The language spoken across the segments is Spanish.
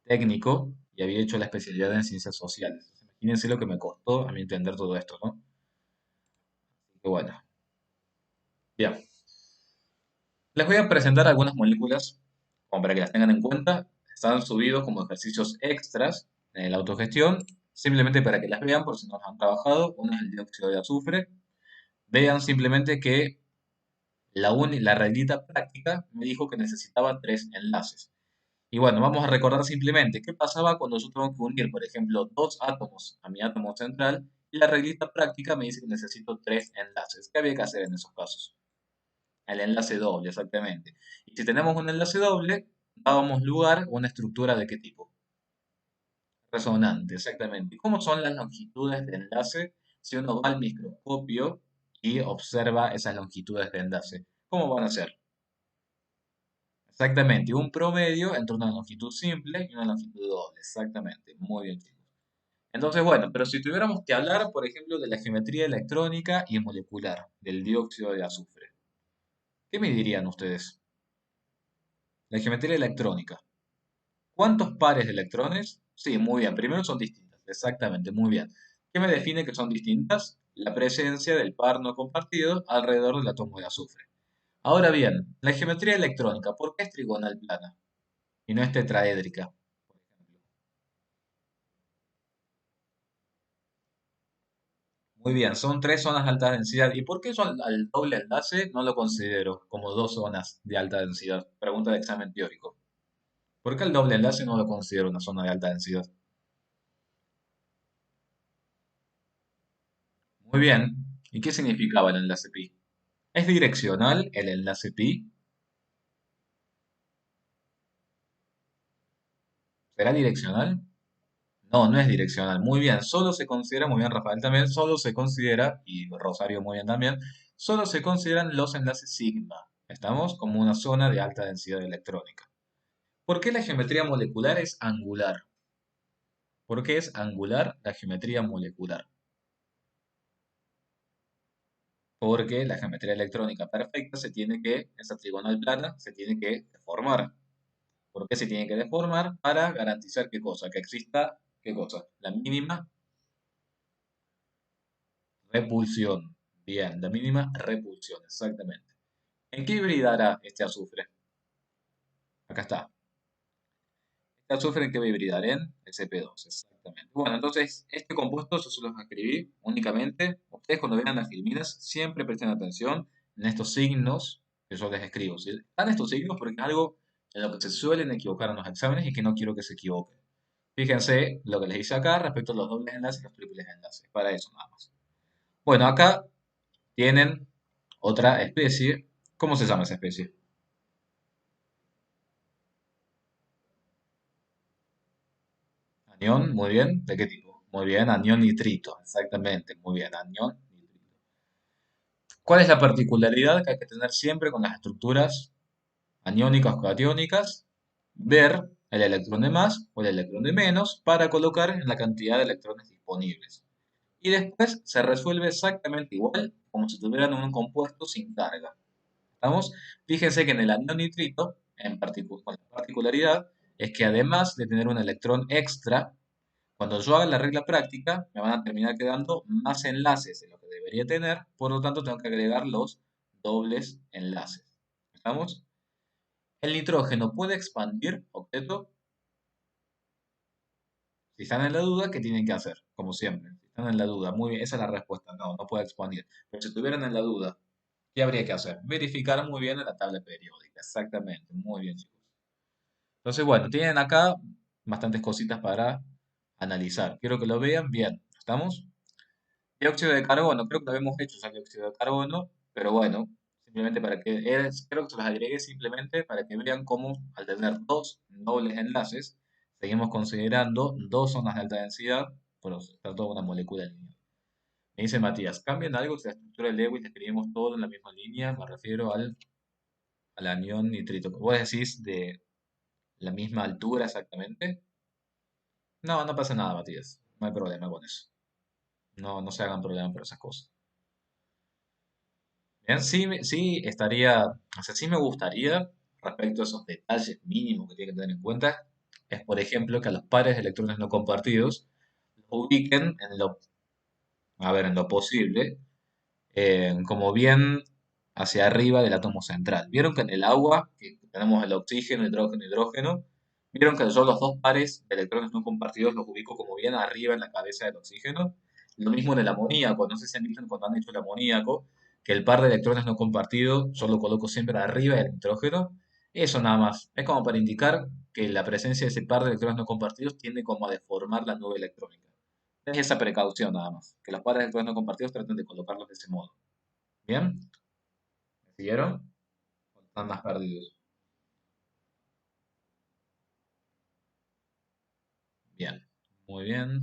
técnico y había hecho la especialidad en ciencias sociales. Imagínense lo que me costó a mí entender todo esto, ¿no? Que bueno, bien. Les voy a presentar algunas moléculas como para que las tengan en cuenta. Están subidos como ejercicios extras en la autogestión, simplemente para que las vean por si no las han trabajado. Uno es el dióxido de azufre. Vean simplemente que la reglita práctica me dijo que necesitaba tres enlaces. Y bueno, vamos a recordar simplemente qué pasaba cuando yo tengo que unir, por ejemplo, dos átomos a mi átomo central y la reglita práctica me dice que necesito tres enlaces. ¿Qué había que hacer en esos casos? El enlace doble, exactamente. Y si tenemos un enlace doble, dábamos lugar a una estructura de qué tipo? Resonante, exactamente. ¿Y cómo son las longitudes de enlace si uno va al microscopio y observa esas longitudes de enlace? ¿Cómo van a ser? Exactamente, un promedio entre una longitud simple y una longitud doble. Exactamente, muy bien, chicos. Entonces, bueno, pero si tuviéramos que hablar, por ejemplo, de la geometría electrónica y molecular del dióxido de azufre, ¿qué me dirían ustedes? La geometría electrónica. ¿Cuántos pares de electrones? Sí, muy bien. Primero son distintas. Exactamente, muy bien. ¿Qué me define que son distintas? La presencia del par no compartido alrededor del átomo de azufre. Ahora bien, la geometría electrónica, ¿por qué es trigonal plana y no es tetraédrica, por ejemplo? Muy bien, son tres zonas de alta densidad. ¿Y por qué yo al doble enlace no lo considero como dos zonas de alta densidad? Pregunta de examen teórico. ¿Por qué el doble enlace no lo considero una zona de alta densidad? Muy bien. ¿Y qué significaba el enlace pi? ¿Es direccional el enlace pi? ¿Será direccional? No, no es direccional. Muy bien, solo se considera, muy bien Rafael también, solo se considera, y Rosario muy bien también, solo se consideran los enlaces sigma. Estamos como una zona de alta densidad electrónica. ¿Por qué la geometría molecular es angular? ¿Por qué es angular la geometría molecular? Porque la geometría electrónica perfecta esa trigonal plana, se tiene que deformar. ¿Por qué se tiene que deformar? Para garantizar qué cosa, que exista, qué cosa, la mínima repulsión. Bien, la mínima repulsión, exactamente. ¿En qué hibridará este azufre? Acá está. Este azufre en qué va a hibridar en sp2, exactamente. Bueno, entonces, este compuesto yo se los escribí únicamente. Ustedes cuando vean las filminas siempre presten atención en estos signos que yo les escribo. ¿Sí? Están estos signos porque es algo en lo que se suelen equivocar en los exámenes y que no quiero que se equivoquen. Fíjense lo que les hice acá respecto a los dobles enlaces y los triples enlaces. Para eso nada más. Bueno, acá tienen otra especie. ¿Cómo se llama esa especie? Anión, muy bien. ¿De qué tipo? Muy bien, anión nitrito. Exactamente, muy bien, anión nitrito. ¿Cuál es la particularidad que hay que tener siempre con las estructuras aniónicas o catiónicas? Ver el electrón de más o el electrón de menos para colocar en la cantidad de electrones disponibles. Y después se resuelve exactamente igual como si tuvieran un compuesto sin carga. ¿Estamos? Fíjense que en el anión nitrito, con la particularidad, es que además de tener un electrón extra, cuando yo haga la regla práctica, me van a terminar quedando más enlaces de lo que debería tener, por lo tanto tengo que agregar los dobles enlaces. ¿Estamos? El nitrógeno puede expandir objeto. Si están en la duda, ¿qué tienen que hacer? Como siempre. Si están en la duda, muy bien, esa es la respuesta. No, no puede expandir. Pero si estuvieran en la duda, ¿qué habría que hacer? Verificar muy bien en la tabla periódica. Exactamente. Muy bien, chicos. Entonces, bueno, tienen acá bastantes cositas para analizar. Quiero que lo vean bien. ¿Estamos? Dióxido de carbono, creo que lo habíamos hecho ya dióxido de carbono, pero bueno, simplemente creo que se los agregué simplemente para que vean cómo al tener dos dobles enlaces, seguimos considerando dos zonas de alta densidad, pero se trata de una molécula lineal. Me dice Matías, ¿cambian algo si la estructura de Lewis la escribimos todo en la misma línea? Me refiero al anión nitrito. ¿Vos decís de la misma altura exactamente? No, no pasa nada, Matías. No hay problema con eso. No, no se hagan problema por esas cosas. Bien, sí, sí estaría, o sea, sí me gustaría respecto a esos detalles mínimos que tienen que tener en cuenta es, por ejemplo, que a los pares de electrones no compartidos los ubiquen en lo, a ver, en lo posible, como bien hacia arriba del átomo central. Vieron que en el agua, que tenemos el oxígeno, hidrógeno, hidrógeno, vieron que yo los dos pares de electrones no compartidos los ubico como bien arriba en la cabeza del oxígeno. Lo mismo en el amoníaco, no sé si han visto cuando han hecho el amoníaco, que el par de electrones no compartidos yo lo coloco siempre arriba del nitrógeno. Eso nada más. Es como para indicar que la presencia de ese par de electrones no compartidos tiende como a deformar la nube electrónica. Es esa precaución nada más, que los pares de electrones no compartidos traten de colocarlos de ese modo. ¿Bien? ¿Me siguieron? ¿O están más perdidos? Bien, muy bien.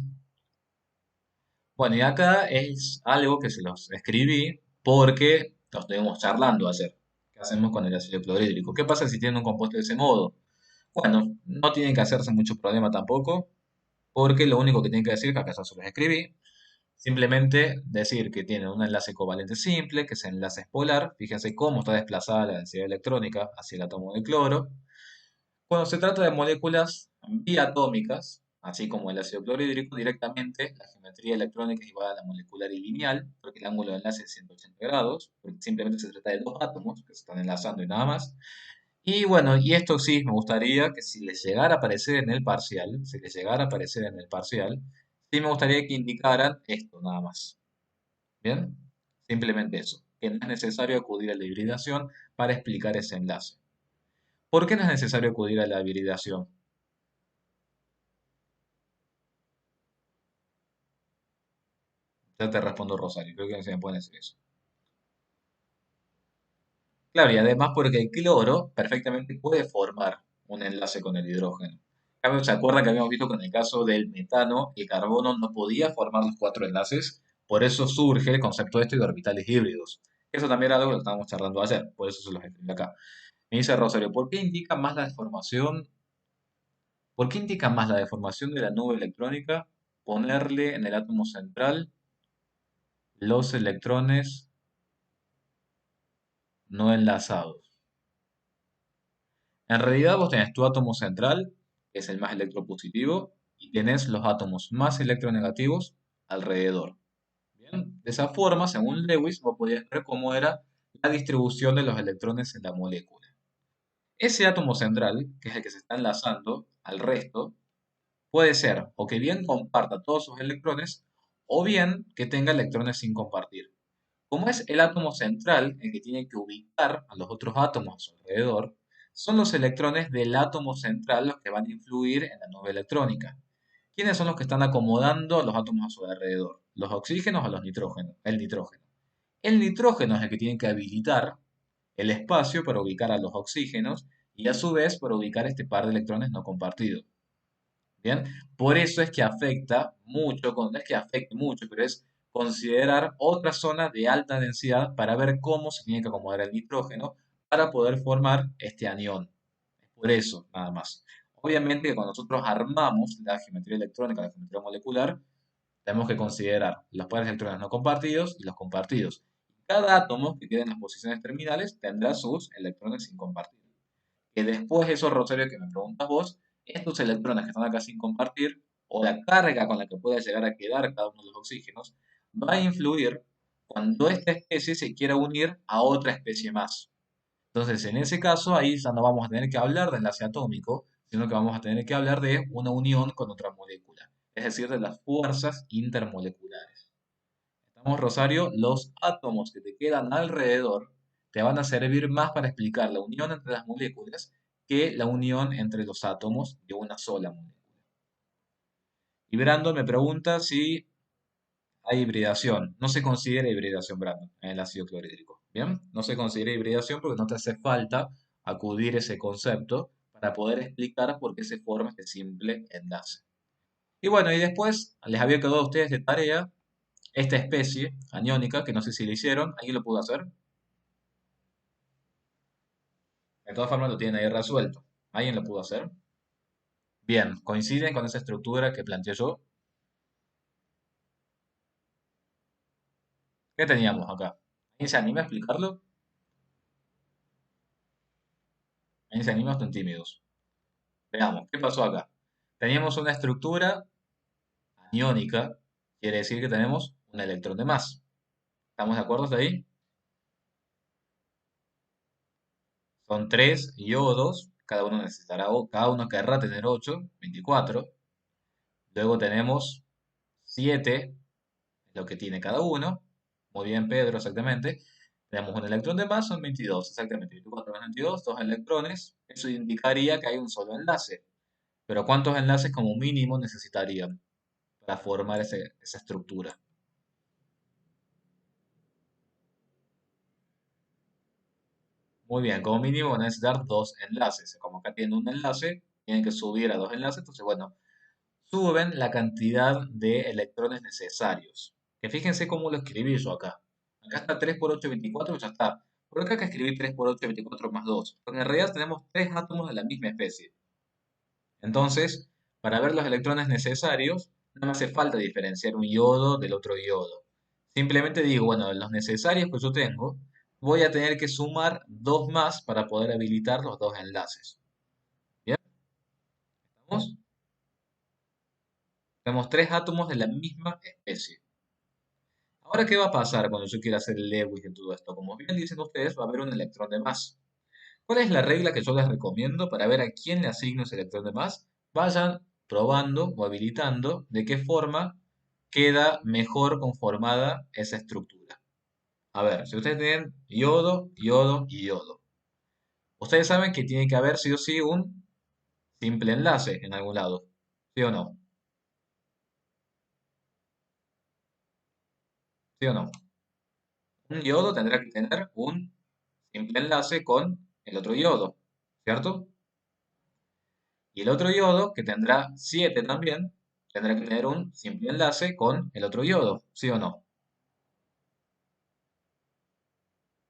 Bueno, y acá es algo que se los escribí porque lo estuvimos charlando ayer. ¿Qué hacemos con el ácido clorhídrico? ¿Qué pasa si tiene un compuesto de ese modo? Bueno, no tienen que hacerse mucho problema tampoco, porque lo único que tienen que decir, que acá ya se los escribí, simplemente decir que tiene un enlace covalente simple, que ese enlace es polar. Fíjense cómo está desplazada la densidad electrónica hacia el átomo de cloro. Cuando se trata de moléculas biatómicas, así como el ácido clorhídrico, directamente la geometría electrónica es igual a la molecular y lineal, porque el ángulo de enlace es 180 grados, porque simplemente se trata de dos átomos que se están enlazando y nada más. Y bueno, y esto sí, me gustaría que si les llegara a aparecer en el parcial, si les llegara a aparecer en el parcial, sí me gustaría que indicaran esto nada más. ¿Bien? Simplemente eso, que no es necesario acudir a la hibridación para explicar ese enlace. ¿Por qué no es necesario acudir a la hibridación? Ya te respondo Rosario, creo que no se me puede decir eso. Claro, y además porque el cloro perfectamente puede formar un enlace con el hidrógeno. ¿Se acuerdan que habíamos visto que en el caso del metano, el carbono no podía formar los cuatro enlaces? Por eso surge el concepto este de orbitales híbridos. Eso también era algo que estábamos charlando ayer, por eso se los escribí acá. Me dice Rosario, ¿por qué indica más la deformación? ¿Por qué indica más la deformación de la nube electrónica ponerle en el átomo central los electrones no enlazados? En realidad vos tenés tu átomo central, que es el más electropositivo, y tenés los átomos más electronegativos alrededor. Bien, de esa forma, según Lewis, vos podías ver cómo era la distribución de los electrones en la molécula. Ese átomo central, que es el que se está enlazando al resto, puede ser o que bien comparta todos sus electrones, o bien que tenga electrones sin compartir. Como es el átomo central el que tiene que ubicar a los otros átomos a su alrededor, son los electrones del átomo central los que van a influir en la nube electrónica. ¿Quiénes son los que están acomodando a los átomos a su alrededor? ¿Los oxígenos o los nitrógenos? El nitrógeno. El nitrógeno es el que tiene que habilitar el espacio para ubicar a los oxígenos y a su vez para ubicar este par de electrones no compartidos. Bien, por eso es que afecta mucho, no es que afecte mucho, pero es considerar otra zona de alta densidad para ver cómo se tiene que acomodar el nitrógeno para poder formar este anión. Es por eso, nada más. Obviamente que cuando nosotros armamos la geometría electrónica, la geometría molecular, tenemos que considerar los pares de electrones no compartidos y los compartidos. Cada átomo que quede en las posiciones terminales tendrá sus electrones sin compartir. Que después eso, Rosario, que me preguntas vos, estos electrones que están acá sin compartir, o la carga con la que puede llegar a quedar cada uno de los oxígenos, va a influir cuando esta especie se quiera unir a otra especie más. Entonces, en ese caso, ahí ya no vamos a tener que hablar de enlace atómico, sino que vamos a tener que hablar de una unión con otra molécula, es decir, de las fuerzas intermoleculares. Estamos, Rosario, los átomos que te quedan alrededor te van a servir más para explicar la unión entre las moléculas que la unión entre los átomos de una sola molécula. Y Brandon me pregunta si hay hibridación. No se considera hibridación, Brandon, en el ácido clorhídrico. ¿Bien? No se considera hibridación porque no te hace falta acudir a ese concepto para poder explicar por qué se forma este simple enlace. Y bueno, y después les había quedado a ustedes de tarea esta especie aniónica, que no sé si lo hicieron, ¿alguien lo pudo hacer? De todas formas lo tienen ahí resuelto. ¿Alguien lo pudo hacer? Bien, coinciden con esa estructura que planteé yo. ¿Qué teníamos acá? ¿Alguien se anima a explicarlo? Ese animos están tímidos. Veamos, ¿qué pasó acá? Teníamos una estructura aniónica, quiere decir que tenemos un electrón de más. ¿Estamos de acuerdo hasta ahí? Son tres iodos, cada uno necesitará, cada uno querrá tener 8, 24. Luego tenemos 7, lo que tiene cada uno. Muy bien, Pedro, exactamente. Tenemos un electrón de más, son 22, exactamente. 24 más 22, dos electrones. Eso indicaría que hay un solo enlace. Pero ¿cuántos enlaces como mínimo necesitarían para formar esa estructura? Muy bien, como mínimo van a necesitar dos enlaces. Como acá tiene un enlace, tienen que subir a dos enlaces. Entonces, bueno, suben la cantidad de electrones necesarios. Que fíjense cómo lo escribí yo acá. Acá está 3 por 8, 24, ya está. Por acá que escribí 3 por 8, 24 más 2. Porque en realidad tenemos tres átomos de la misma especie. Entonces, para ver los electrones necesarios, no me hace falta diferenciar un iodo del otro iodo. Simplemente digo, bueno, de los necesarios que yo tengo, voy a tener que sumar dos más para poder habilitar los dos enlaces. ¿Bien? ¿Estamos? Tenemos tres átomos de la misma especie. Ahora, ¿qué va a pasar cuando yo quiera hacer el Lewis de todo esto? Como bien dicen ustedes, va a haber un electrón de más. ¿Cuál es la regla que yo les recomiendo para ver a quién le asigno ese electrón de más? Vayan probando o habilitando de qué forma queda mejor conformada esa estructura. A ver, si ustedes tienen yodo, yodo y yodo, ustedes saben que tiene que haber sí o sí un simple enlace en algún lado. ¿Sí o no? ¿Sí o no? Un yodo tendrá que tener un simple enlace con el otro yodo, ¿cierto? Y el otro yodo, que tendrá 7 también, tendrá que tener un simple enlace con el otro yodo, ¿sí o no?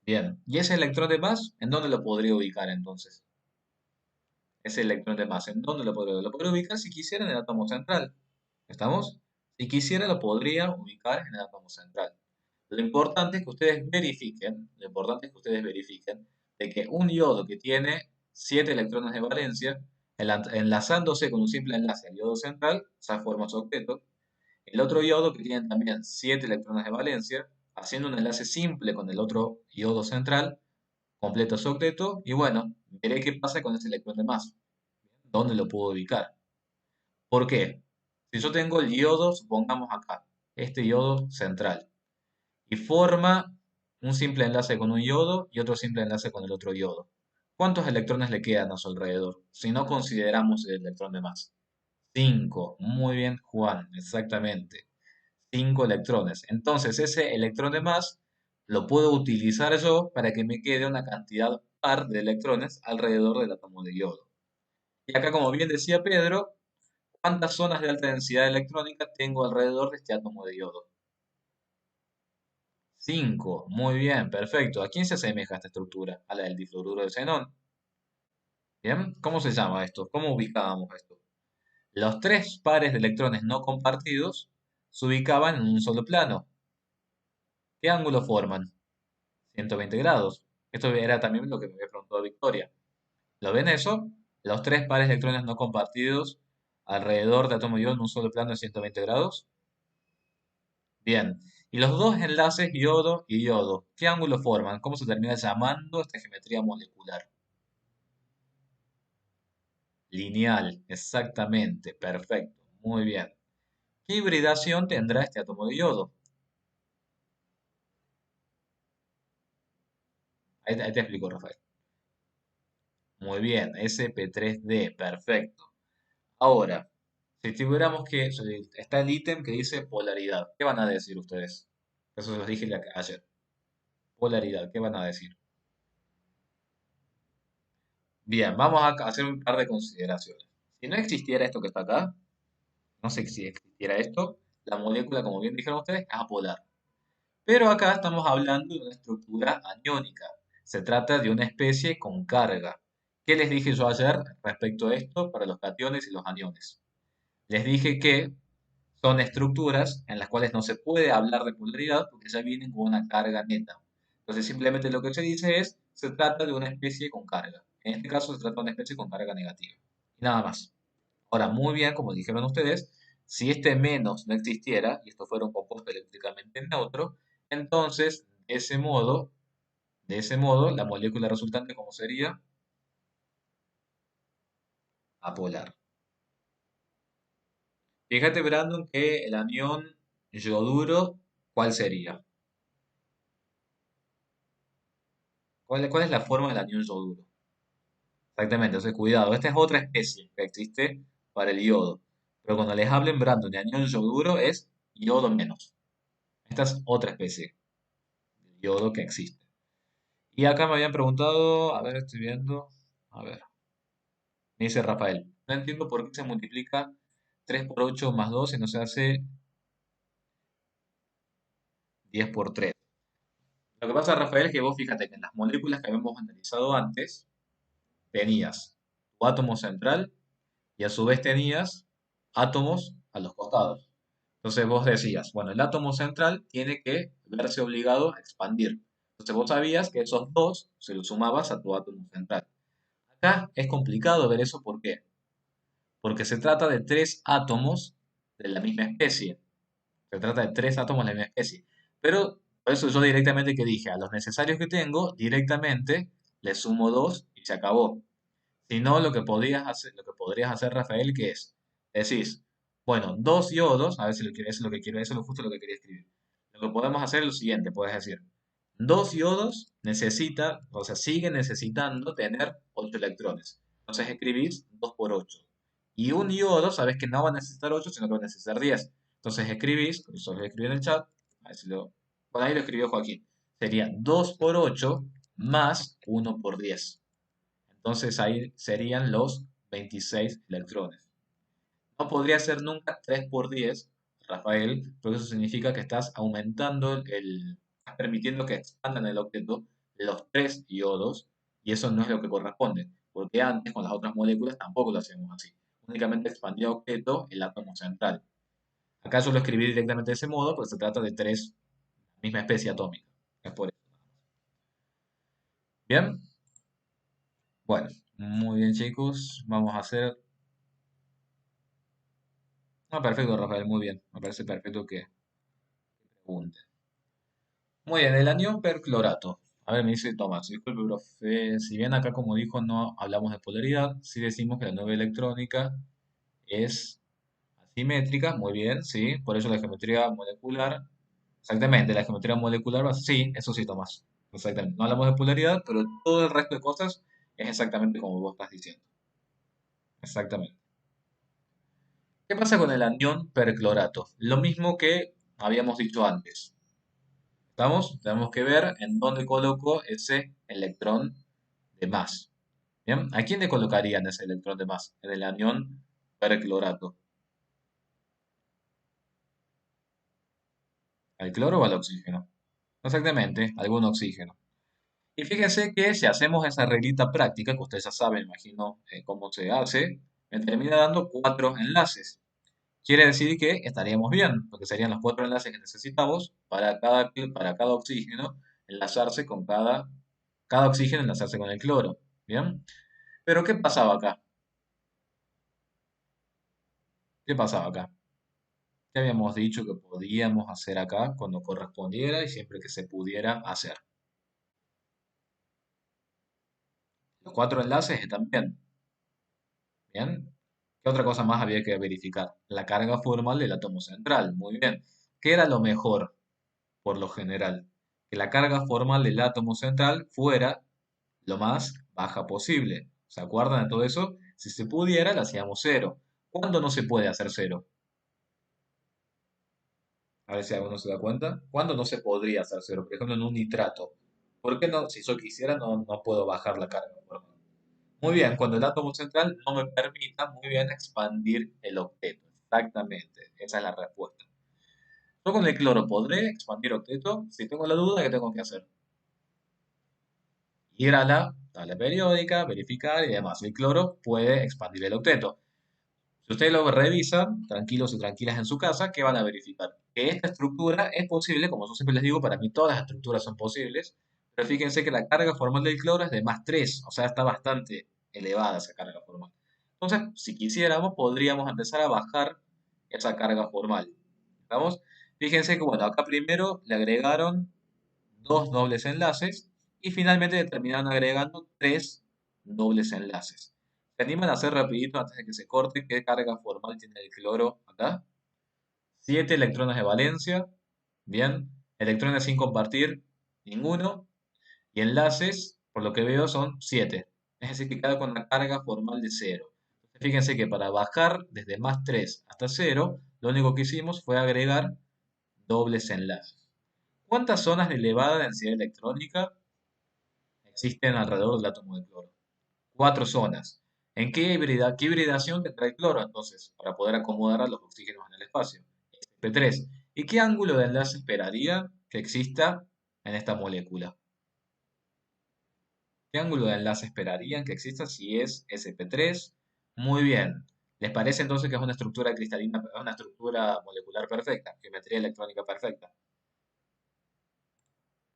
Bien, ¿y ese electrón de más, en dónde lo podría ubicar entonces? Ese electrón de más, ¿en dónde lo podría ubicar si quisiera en el átomo central? ¿Estamos? Si quisiera lo podría ubicar en el átomo central. Lo importante es que ustedes verifiquen, lo importante es que ustedes verifiquen de que un yodo que tiene 7 electrones de valencia, enlazándose con un simple enlace al yodo central, se forma su octeto. El otro yodo que tiene también 7 electrones de valencia, haciendo un enlace simple con el otro yodo central, completa su octeto y bueno, veré qué pasa con ese electrón de más. ¿Dónde lo puedo ubicar? ¿Por qué? Si yo tengo el yodo, supongamos acá, este yodo central, y forma un simple enlace con un yodo y otro simple enlace con el otro yodo. ¿Cuántos electrones le quedan a su alrededor? Si no consideramos el electrón de más. 5. Muy bien, Juan, exactamente. 5 electrones. Entonces, ese electrón de más lo puedo utilizar yo para que me quede una cantidad par de electrones alrededor del átomo de yodo. Y acá, como bien decía Pedro, ¿cuántas zonas de alta densidad electrónica tengo alrededor de este átomo de yodo? 5. Muy bien, perfecto. ¿A quién se asemeja esta estructura? A la del difluoruro de xenón. ¿Bien? ¿Cómo se llama esto? ¿Cómo ubicábamos esto? Los tres pares de electrones no compartidos se ubicaban en un solo plano. ¿Qué ángulo forman? 120 grados. Esto era también lo que me había preguntado Victoria. ¿Lo ven eso? Los tres pares de electrones no compartidos alrededor de átomo yodo en un solo plano de 120 grados. Bien. Y los dos enlaces yodo y yodo, ¿qué ángulo forman? ¿Cómo se termina llamando esta geometría molecular? Lineal, exactamente, perfecto, muy bien. ¿Qué hibridación tendrá este átomo de yodo? Ahí te explico, Rafael. Muy bien, sp3d, perfecto. Ahora, si tuviéramos que, está el ítem que dice polaridad, ¿qué van a decir ustedes? Eso se los dije ayer. Polaridad, ¿qué van a decir? Bien, vamos a hacer un par de consideraciones. Si no existiera esto que está acá, no sé si existiera esto, la molécula, como bien dijeron ustedes, es apolar. Pero acá estamos hablando de una estructura aniónica. Se trata de una especie con carga. ¿Qué les dije yo ayer respecto a esto para los cationes y los aniones? Les dije que son estructuras en las cuales no se puede hablar de polaridad porque ya vienen con una carga neta. Entonces simplemente lo que se dice es, se trata de una especie con carga. En este caso se trata de una especie con carga negativa. Y nada más. Ahora, muy bien, como dijeron ustedes, si este menos no existiera y esto fuera un compuesto eléctricamente neutro, entonces, de ese modo, la molécula resultante, ¿cómo sería? Apolar. Fíjate, Brandon, que el anión yoduro, ¿cuál sería? ¿Cuál es la forma del anión yoduro? Exactamente, entonces cuidado, esta es otra especie que existe para el yodo. Pero cuando les hablen, Brandon, de anión yoduro es yodo menos. Esta es otra especie de yodo que existe. Y acá me habían preguntado, a ver, estoy viendo, a ver, me dice Rafael, no entiendo por qué se multiplica 3 por 8 más 2 y no se hace 10 por 3. Lo que pasa, Rafael, es que vos fíjate que en las moléculas que habíamos analizado antes, tenías tu átomo central y a su vez tenías átomos a los costados. Entonces vos decías, bueno, el átomo central tiene que verse obligado a expandir. Entonces vos sabías que esos dos se los sumabas a tu átomo central. Acá es complicado ver eso, ¿por qué? Porque se trata de tres átomos de la misma especie. Se trata de tres átomos de la misma especie. Pero por eso yo directamente que dije, a los necesarios que tengo, directamente le sumo dos y se acabó. Si no, lo que podrías hacer, Rafael, que es, decís, bueno, dos yodos, a ver si lo quiero, eso es lo que quiero, eso es justo lo que quería escribir. Lo que podemos hacer es lo siguiente, puedes decir, dos yodos necesita, o sea, sigue necesitando tener 8 electrones. Entonces escribís 2 por 8. Y un yodo, sabes que no va a necesitar 8, sino que va a necesitar 10. Entonces escribís, eso lo escribí en el chat, a ver si por ahí lo escribió Joaquín. Sería 2 por 8 más 1 por 10. Entonces ahí serían los 26 electrones. No podría ser nunca 3 por 10, Rafael, porque eso significa que estás aumentando estás permitiendo que expandan el octeto los tres iodos, y eso no es lo que corresponde, porque antes con las otras moléculas tampoco lo hacíamos así. Únicamente expandía octeto el átomo central. Acá yo lo escribí directamente de ese modo, porque se trata de tres, misma especie atómica. Es por eso. Bien, bueno, muy bien chicos, vamos a hacer. Ah, perfecto, Rafael, muy bien. Me parece perfecto que pregunte. Muy bien, el anión perclorato. A ver, me dice Tomás, disculpe, profe. Si bien acá, como dijo, no hablamos de polaridad, sí decimos que la nube electrónica es asimétrica. Muy bien, sí. Por eso la geometría molecular. Exactamente, la geometría molecular. Sí, eso sí, Tomás. Exactamente. No hablamos de polaridad, pero todo el resto de cosas es exactamente como vos estás diciendo. Exactamente. ¿Qué pasa con el anión perclorato? Lo mismo que habíamos dicho antes. ¿Estamos? Tenemos que ver en dónde coloco ese electrón de más. ¿Bien? ¿A quién le colocarían ese electrón de más? En el anión perclorato. ¿Al cloro o al oxígeno? Exactamente, algún oxígeno. Y fíjense que si hacemos esa reglita práctica, que ustedes ya saben, imagino cómo se hace, me termina dando 4 enlaces. Quiere decir que estaríamos bien, porque serían los 4 enlaces que necesitamos para cada oxígeno enlazarse con cada oxígeno enlazarse con el cloro. ¿Bien? Pero ¿qué pasaba acá? ¿Qué pasaba acá? Ya habíamos dicho que podíamos hacer acá cuando correspondiera y siempre que se pudiera hacer. Los 4 enlaces están bien. ¿Bien? ¿Qué otra cosa más había que verificar? La carga formal del átomo central. Muy bien. ¿Qué era lo mejor, por lo general? Que la carga formal del átomo central fuera lo más baja posible. ¿Se acuerdan de todo eso? Si se pudiera, la hacíamos cero. ¿Cuándo no se puede hacer cero? A ver si alguno se da cuenta. ¿Cuándo no se podría hacer cero? Por ejemplo, en un nitrato. ¿Por qué no? Si yo quisiera, no puedo bajar la carga. Muy bien, cuando el átomo central no me permita muy bien expandir el octeto. Exactamente, esa es la respuesta. Yo con el cloro podré expandir octeto. Si tengo la duda, ¿qué tengo que hacer? Ir a la tabla periódica, verificar y demás. El cloro puede expandir el octeto. Si ustedes lo revisan, tranquilos y tranquilas en su casa, ¿qué van a verificar? Que esta estructura es posible, como yo siempre les digo, para mí todas las estructuras son posibles, Pero fíjense que la carga formal del cloro es de más 3, o sea, está bastante elevada esa carga formal. Entonces, si quisiéramos, podríamos empezar a bajar esa carga formal. ¿Estamos? Fíjense que, bueno, acá primero le agregaron dos dobles enlaces y finalmente le terminaron agregando tres dobles enlaces. ¿Se animan a hacer rapidito antes de que se corte qué carga formal tiene el cloro acá? 7 electrones de valencia, bien. Electrones sin compartir, ninguno. Y enlaces, por lo que veo, son 7. Es decir, que queda con una carga formal de cero. Fíjense que para bajar desde más 3 hasta cero, lo único que hicimos fue agregar dobles enlaces. ¿Cuántas zonas de elevada densidad electrónica existen alrededor del átomo de cloro? Cuatro zonas. ¿En qué hibridación tendrá el cloro entonces para poder acomodar a los oxígenos en el espacio? sp3. ¿Y qué ángulo de enlace esperaría que exista en esta molécula? ¿Qué ángulo de enlace esperarían que exista si es sp3? Muy bien. ¿Les parece entonces que es una estructura cristalina, una estructura molecular perfecta? Geometría electrónica perfecta.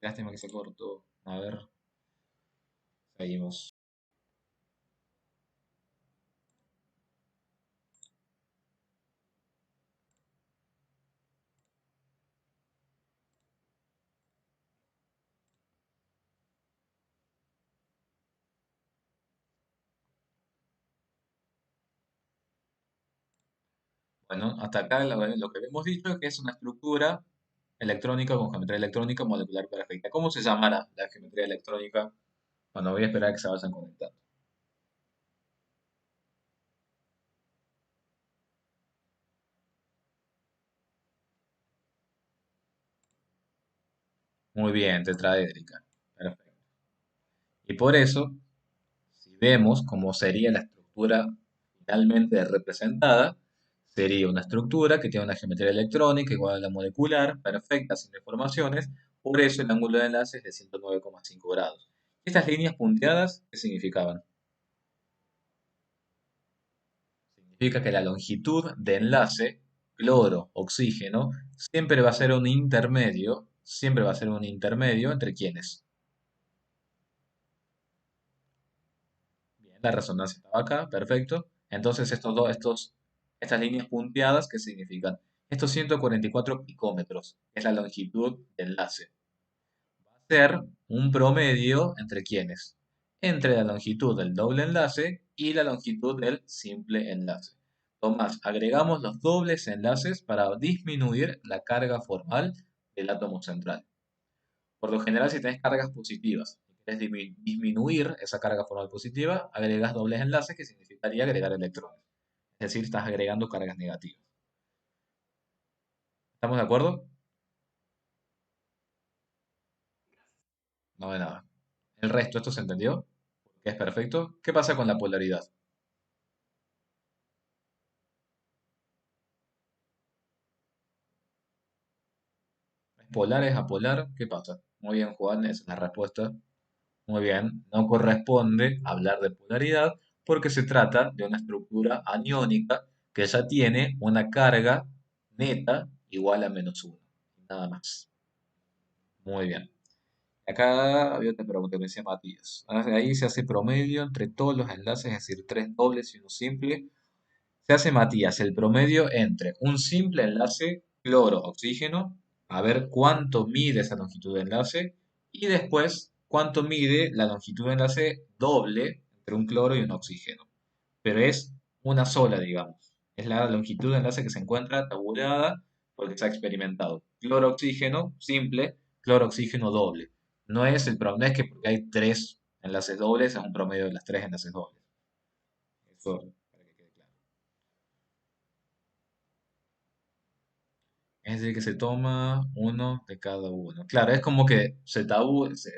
Lástima que se cortó. A ver, seguimos. Bueno, hasta acá lo que hemos dicho es que es una estructura electrónica con geometría electrónica molecular perfecta. ¿Cómo se llamará la geometría electrónica? Bueno, voy a esperar a que se vayan conectando. Muy bien, tetraédrica. Perfecto. Y por eso, si vemos cómo sería la estructura finalmente representada, sería una estructura que tiene una geometría electrónica igual a la molecular, perfecta, sin deformaciones. Por eso el ángulo de enlace es de 109,5 grados. Estas líneas punteadas, ¿qué significaban? Significa que la longitud de enlace, cloro, oxígeno, siempre va a ser un intermedio, siempre va a ser un intermedio entre quienes. Bien, la resonancia estaba acá, perfecto. Entonces estas líneas punteadas, ¿qué significan? Estos 144 picómetros es la longitud de enlace. Va a ser un promedio entre quienes, entre la longitud del doble enlace y la longitud del simple enlace. Tomás, agregamos los dobles enlaces para disminuir la carga formal del átomo central. Por lo general, si tenés cargas positivas y querés disminuir esa carga formal positiva, agregas dobles enlaces, que significaría agregar electrones. Es decir, estás agregando cargas negativas. ¿Estamos de acuerdo? No de nada. El resto, ¿esto se entendió? Que es perfecto. ¿Qué pasa con la polaridad? ¿Es polar, es apolar? ¿Qué pasa? Muy bien, Juan, esa es la respuesta. Muy bien, no corresponde hablar de polaridad porque se trata de una estructura aniónica que ya tiene una carga neta igual a -1. Nada más. Muy bien. Acá había otra pregunta que me decía Matías. Ahí se hace promedio entre todos los enlaces, es decir, tres dobles y uno simple. Se hace, Matías, el promedio entre un simple enlace cloro-oxígeno, a ver cuánto mide esa longitud de enlace, y después cuánto mide la longitud de enlace doble entre un cloro y un oxígeno. Pero es una sola, digamos. Es la longitud de enlace que se encuentra tabulada porque se ha experimentado. Cloro-oxígeno simple, cloro-oxígeno doble. No es que porque hay tres enlaces dobles es un promedio de las tres enlaces dobles. Eso para que quede claro. Es decir, que se toma uno de cada uno. Claro, es como que se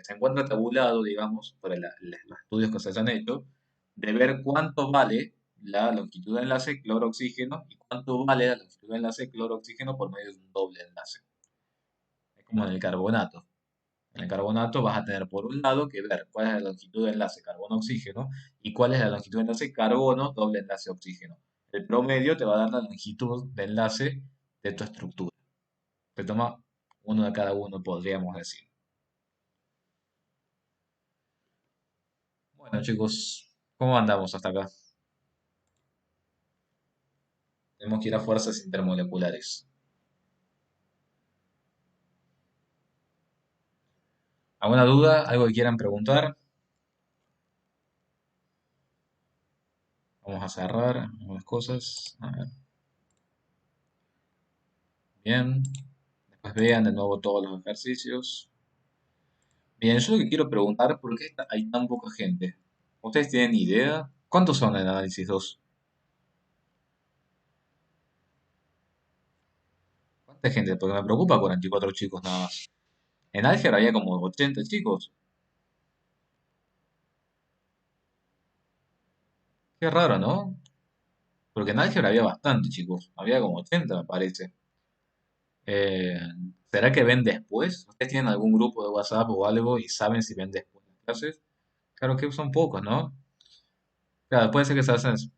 encuentra tabulado, digamos, por los estudios que se hayan hecho, de ver cuánto vale la longitud de enlace cloro-oxígeno y cuánto vale la longitud de enlace cloro-oxígeno por medio de un doble enlace. Es como en el carbonato. En el carbonato vas a tener por un lado que ver cuál es la longitud de enlace carbono-oxígeno y cuál es la longitud de enlace carbono doble enlace oxígeno. El promedio te va a dar la longitud de enlace de tu estructura. Se toma uno de cada uno, podríamos decir. Bueno, chicos, ¿cómo andamos hasta acá? Tenemos que ir a fuerzas intermoleculares. ¿Alguna duda? ¿Algo que quieran preguntar? Vamos a cerrar algunas cosas. A ver, bien. Después vean de nuevo todos los ejercicios. Bien, yo lo que quiero preguntar, ¿por qué hay tan poca gente? ¿Ustedes tienen idea? ¿Cuántos son en el análisis 2? ¿Cuánta gente? Porque me preocupa 44 chicos nada más. En álgebra había como 80 chicos. Qué raro, ¿no? Porque en álgebra había bastante chicos. Había como 80, me parece. Eh, ¿Será que ven después? ¿Ustedes tienen algún grupo de WhatsApp o algo y saben si ven después las clases? Claro que son pocos, ¿no? Claro, puede ser que se hacen, o sea,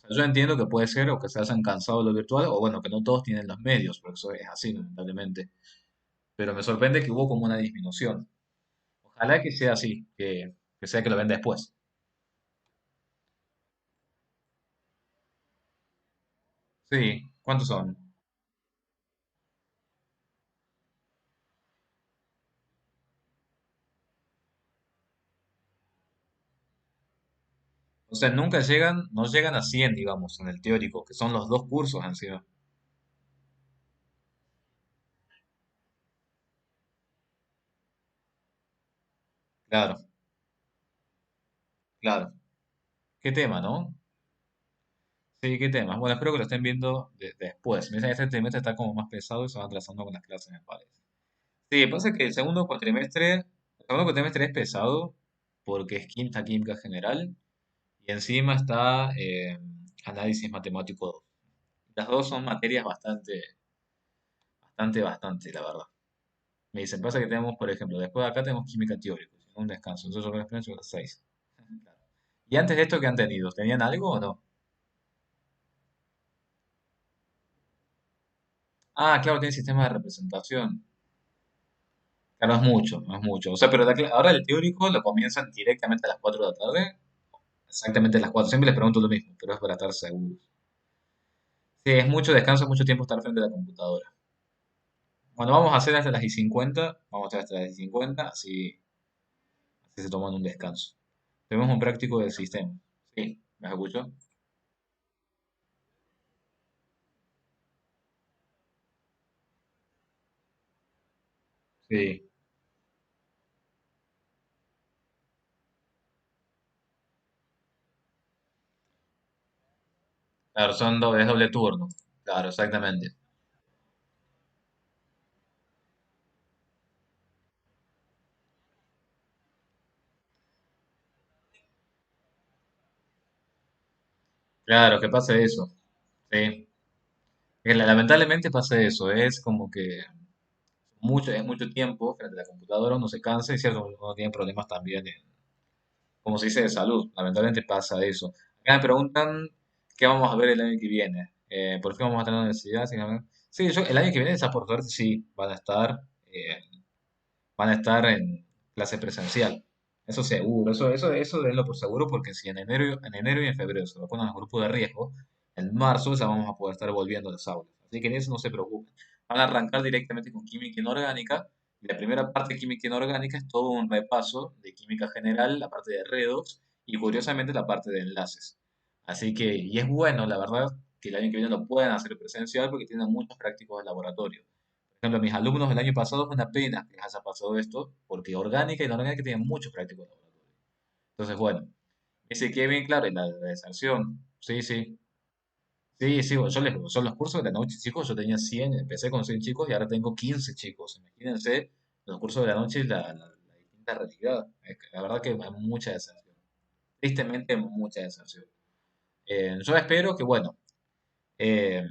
yo entiendo que puede ser o que se hayan cansado de lo virtual o bueno, que no todos tienen los medios, porque eso es así, lamentablemente. Pero me sorprende que hubo como una disminución. Ojalá que sea así, que sea que lo ven después. Sí, ¿cuántos son? O sea, nunca llegan, no llegan a 100, digamos, en el teórico, que son los dos cursos encima. Claro, claro. ¿Qué tema, no? Sí, qué temas. Bueno, espero que lo estén viendo después. Me dicen que este trimestre está como más pesado y se van atrasando con las clases, me parece. Sí, pasa que el segundo cuatrimestre es pesado porque es quinta química general y encima está análisis matemático 2. Las dos son materias bastante, la verdad. Me dicen, pasa que tenemos, por ejemplo, después de acá tenemos química teórica, un descanso. Entonces yo pienso que las 6. ¿Y antes de esto qué han tenido? ¿Tenían algo o no? Ah, claro, tiene sistema de representación. Claro, es mucho, es mucho. O sea, pero ahora el teórico lo comienzan directamente a las 4 de la tarde, exactamente a las 4. Siempre les pregunto lo mismo, pero es para estar seguros. Sí, es mucho descanso, mucho tiempo estar frente a la computadora. Bueno, vamos a hacer hasta las y 50, vamos a hacer hasta las y 50, así se toman un descanso. Tenemos un práctico del sistema. Sí, ¿me escuchó? Sí, claro, es doble turno. Claro, exactamente. Claro, que pase eso. Sí. Lamentablemente pasa eso. Es como que es mucho tiempo frente a la computadora, uno se cansa y cierto, uno tiene problemas también, como se dice, de salud. Lamentablemente pasa eso. Acá me preguntan qué vamos a ver el año que viene. ¿Por qué vamos a tener necesidad? Sí, el año que viene, esa por suerte, sí, eh, van a estar en clase presencial. Eso seguro, eso denlo por seguro, porque si en enero y en febrero se vacunan los grupos de riesgo, en marzo ya vamos a poder estar volviendo a las aulas. Así que en eso no se preocupen. Van a arrancar directamente con química inorgánica, y la primera parte de química inorgánica es todo un repaso de química general, la parte de redox, y curiosamente la parte de enlaces. Así que, y es bueno, la verdad, que el año que viene lo puedan hacer presencial porque tienen muchos prácticos de laboratorio. Por ejemplo, mis alumnos del año pasado fue una pena que les haya pasado esto, porque orgánica y inorgánica tienen muchos prácticos de laboratorio. Entonces, bueno, ese quede bien claro, y la deserción, sí, sí, sí, sí, son los cursos de la noche, chicos, yo tenía 100, empecé con 100 chicos y ahora tengo 15 chicos. Imagínense los cursos de la noche y la distinta realidad. La verdad que hay mucha deserción, tristemente mucha deserción. Yo espero que, bueno, eh,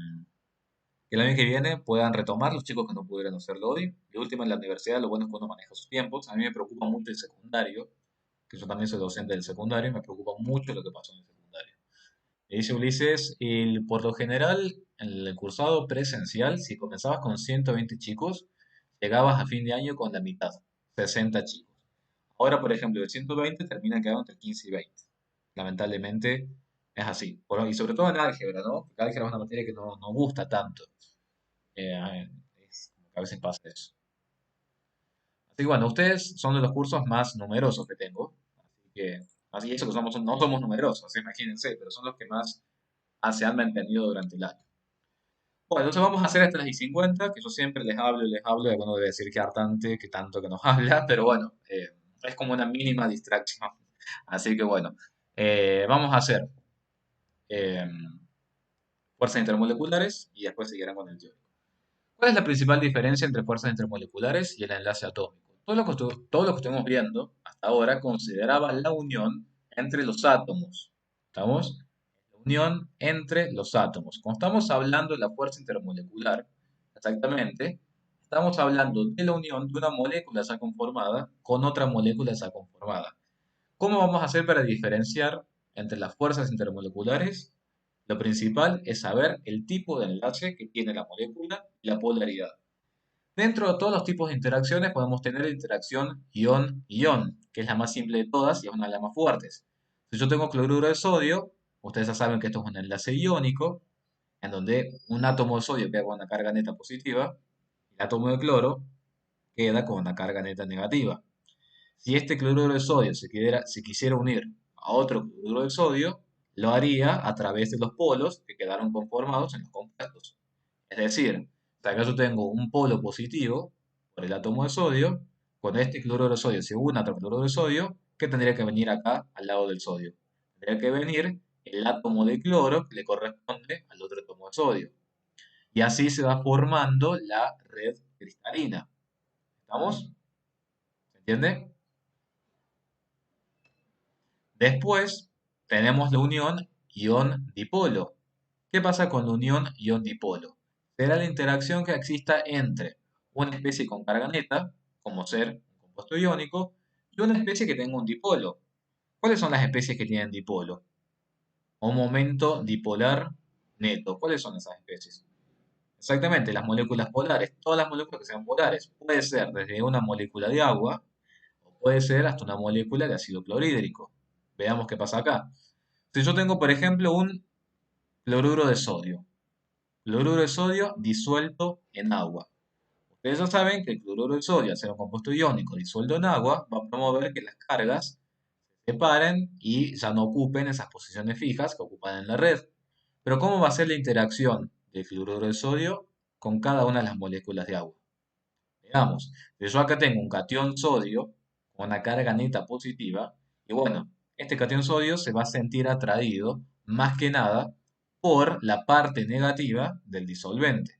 que el año que viene puedan retomar los chicos que no pudieron hacerlo hoy. Y última, en la universidad, lo bueno es que uno maneja sus tiempos. A mí me preocupa mucho el secundario, que yo también soy docente del secundario, y me preocupa mucho lo que pasó en el secundario. Y dice Ulises, y por lo general, en el cursado presencial, si comenzabas con 120 chicos, llegabas a fin de año con la mitad, 60 chicos. Ahora, por ejemplo, de 120 termina quedando entre 15 y 20. Lamentablemente es así. Y sobre todo en álgebra, ¿no? Porque álgebra es una materia que no gusta tanto. Es como que a veces pasa eso. Así que bueno, ustedes son de los cursos más numerosos que tengo. Así que, así eso que no somos numerosos, imagínense, pero son los que más se han mantenido durante el año. Bueno, entonces vamos a hacer estas y 50 que yo siempre les hablo, y alguno debe decir que hartante, que tanto que nos habla, pero bueno, es como una mínima distracción. Así que bueno, vamos a hacer eh, fuerzas intermoleculares y después seguirán con el teórico. ¿Cuál es la principal diferencia entre fuerzas intermoleculares y el enlace atómico? Todo lo que estuvimos viendo hasta ahora consideraba la unión entre los átomos. ¿Estamos? La unión entre los átomos. Cuando estamos hablando de la fuerza intermolecular, exactamente, estamos hablando de la unión de una molécula ya conformada con otra molécula ya conformada. ¿Cómo vamos a hacer para diferenciar entre las fuerzas intermoleculares? Lo principal es saber el tipo de enlace que tiene la molécula y la polaridad. Dentro de todos los tipos de interacciones podemos tener la interacción ion-ion, que es la más simple de todas y es una de las más fuertes. Si yo tengo cloruro de sodio, ustedes ya saben que esto es un enlace iónico, en donde un átomo de sodio queda con una carga neta positiva y el átomo de cloro queda con una carga neta negativa. Si este cloruro de sodio se quisiera unir a otro cloruro de sodio, lo haría a través de los polos que quedaron conformados en los compuestos. Es decir, si acá yo tengo un polo positivo por el átomo de sodio, cuando este cloruro de sodio se une a otro cloruro de sodio, ¿qué tendría que venir acá al lado del sodio? Tendría que venir el átomo de cloro que le corresponde al otro átomo de sodio. Y así se va formando la red cristalina. ¿Estamos? ¿Se entiende? Después tenemos la unión ion-dipolo. ¿Qué pasa con la unión ion-dipolo? Será la interacción que exista entre una especie con carga neta, como ser un compuesto iónico, y una especie que tenga un dipolo. ¿Cuáles son las especies que tienen dipolo? O momento dipolar neto. ¿Cuáles son esas especies? Exactamente, las moléculas polares. Todas las moléculas que sean polares. Puede ser desde una molécula de agua o puede ser hasta una molécula de ácido clorhídrico. Veamos qué pasa acá. Si yo tengo, por ejemplo, un cloruro de sodio. Cloruro de sodio disuelto en agua. Ustedes ya saben que el cloruro de sodio, al ser un compuesto iónico disuelto en agua, va a promover que las cargas se separen y ya no ocupen esas posiciones fijas que ocupan en la red. Pero ¿cómo va a ser la interacción del cloruro de sodio con cada una de las moléculas de agua? Veamos, si yo acá tengo un cation sodio con una carga neta positiva, y bueno, este cation sodio se va a sentir atraído más que nada por la parte negativa del disolvente.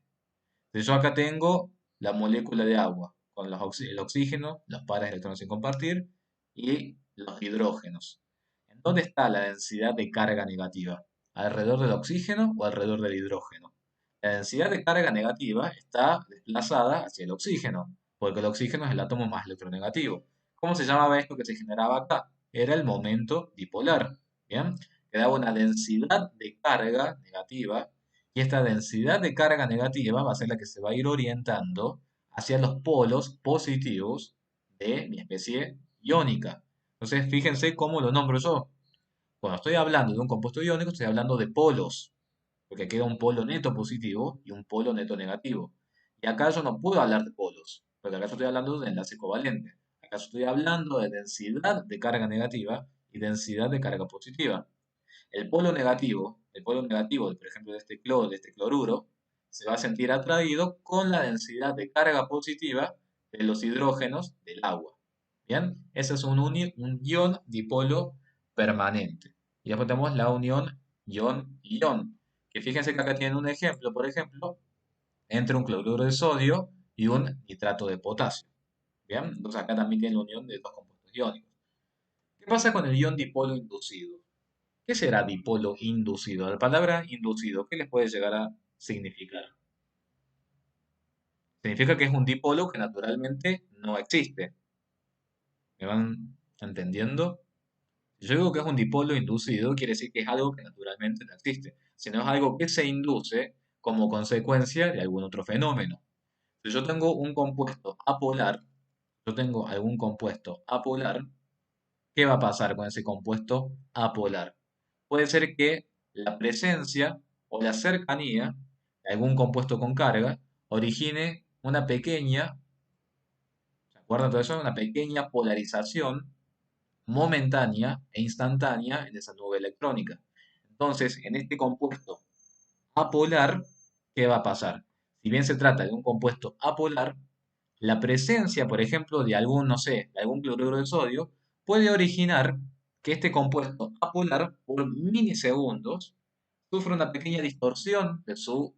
Si yo acá tengo la molécula de agua con el oxígeno, los pares de electrones sin compartir y los hidrógenos. ¿En dónde está la densidad de carga negativa? ¿Alrededor del oxígeno o alrededor del hidrógeno? La densidad de carga negativa está desplazada hacia el oxígeno, porque el oxígeno es el átomo más electronegativo. ¿Cómo se llamaba esto que se generaba acá? Era el momento dipolar. ¿Bien? Que daba una densidad de carga negativa y esta densidad de carga negativa va a ser la que se va a ir orientando hacia los polos positivos de mi especie iónica. Entonces, fíjense cómo lo nombro yo. Cuando estoy hablando de un compuesto iónico, estoy hablando de polos, porque queda un polo neto positivo y un polo neto negativo. Y acá yo no puedo hablar de polos, porque acá yo estoy hablando de enlace covalente. Acá yo estoy hablando de densidad de carga negativa y densidad de carga positiva. El polo negativo, por ejemplo, de este cloruro, se va a sentir atraído con la densidad de carga positiva de los hidrógenos del agua. ¿Bien? Ese es un ion dipolo permanente. Y después tenemos la unión ion-ion, que fíjense que acá tienen un ejemplo, por ejemplo, entre un cloruro de sodio y un nitrato de potasio. ¿Bien? Entonces acá también tienen la unión de dos compuestos iónicos. ¿Qué pasa con el ion dipolo inducido? ¿Qué será dipolo inducido? La palabra inducido, ¿qué les puede llegar a significar? Significa que es un dipolo que naturalmente no existe. ¿Me van entendiendo? Si yo digo que es un dipolo inducido, quiere decir que es algo que naturalmente no existe, sino es algo que se induce como consecuencia de algún otro fenómeno. Si yo tengo un compuesto apolar, yo tengo algún compuesto apolar, ¿qué va a pasar con ese compuesto apolar? Puede ser que la presencia o la cercanía de algún compuesto con carga origine una pequeña, ¿se acuerdan todo eso? Una pequeña polarización momentánea e instantánea en esa nube electrónica. Entonces, en este compuesto apolar, ¿qué va a pasar? Si bien se trata de un compuesto apolar, la presencia, por ejemplo, de algún, no sé, de algún cloruro de sodio, puede originar que este compuesto apolar, por milisegundos, sufra una pequeña distorsión de su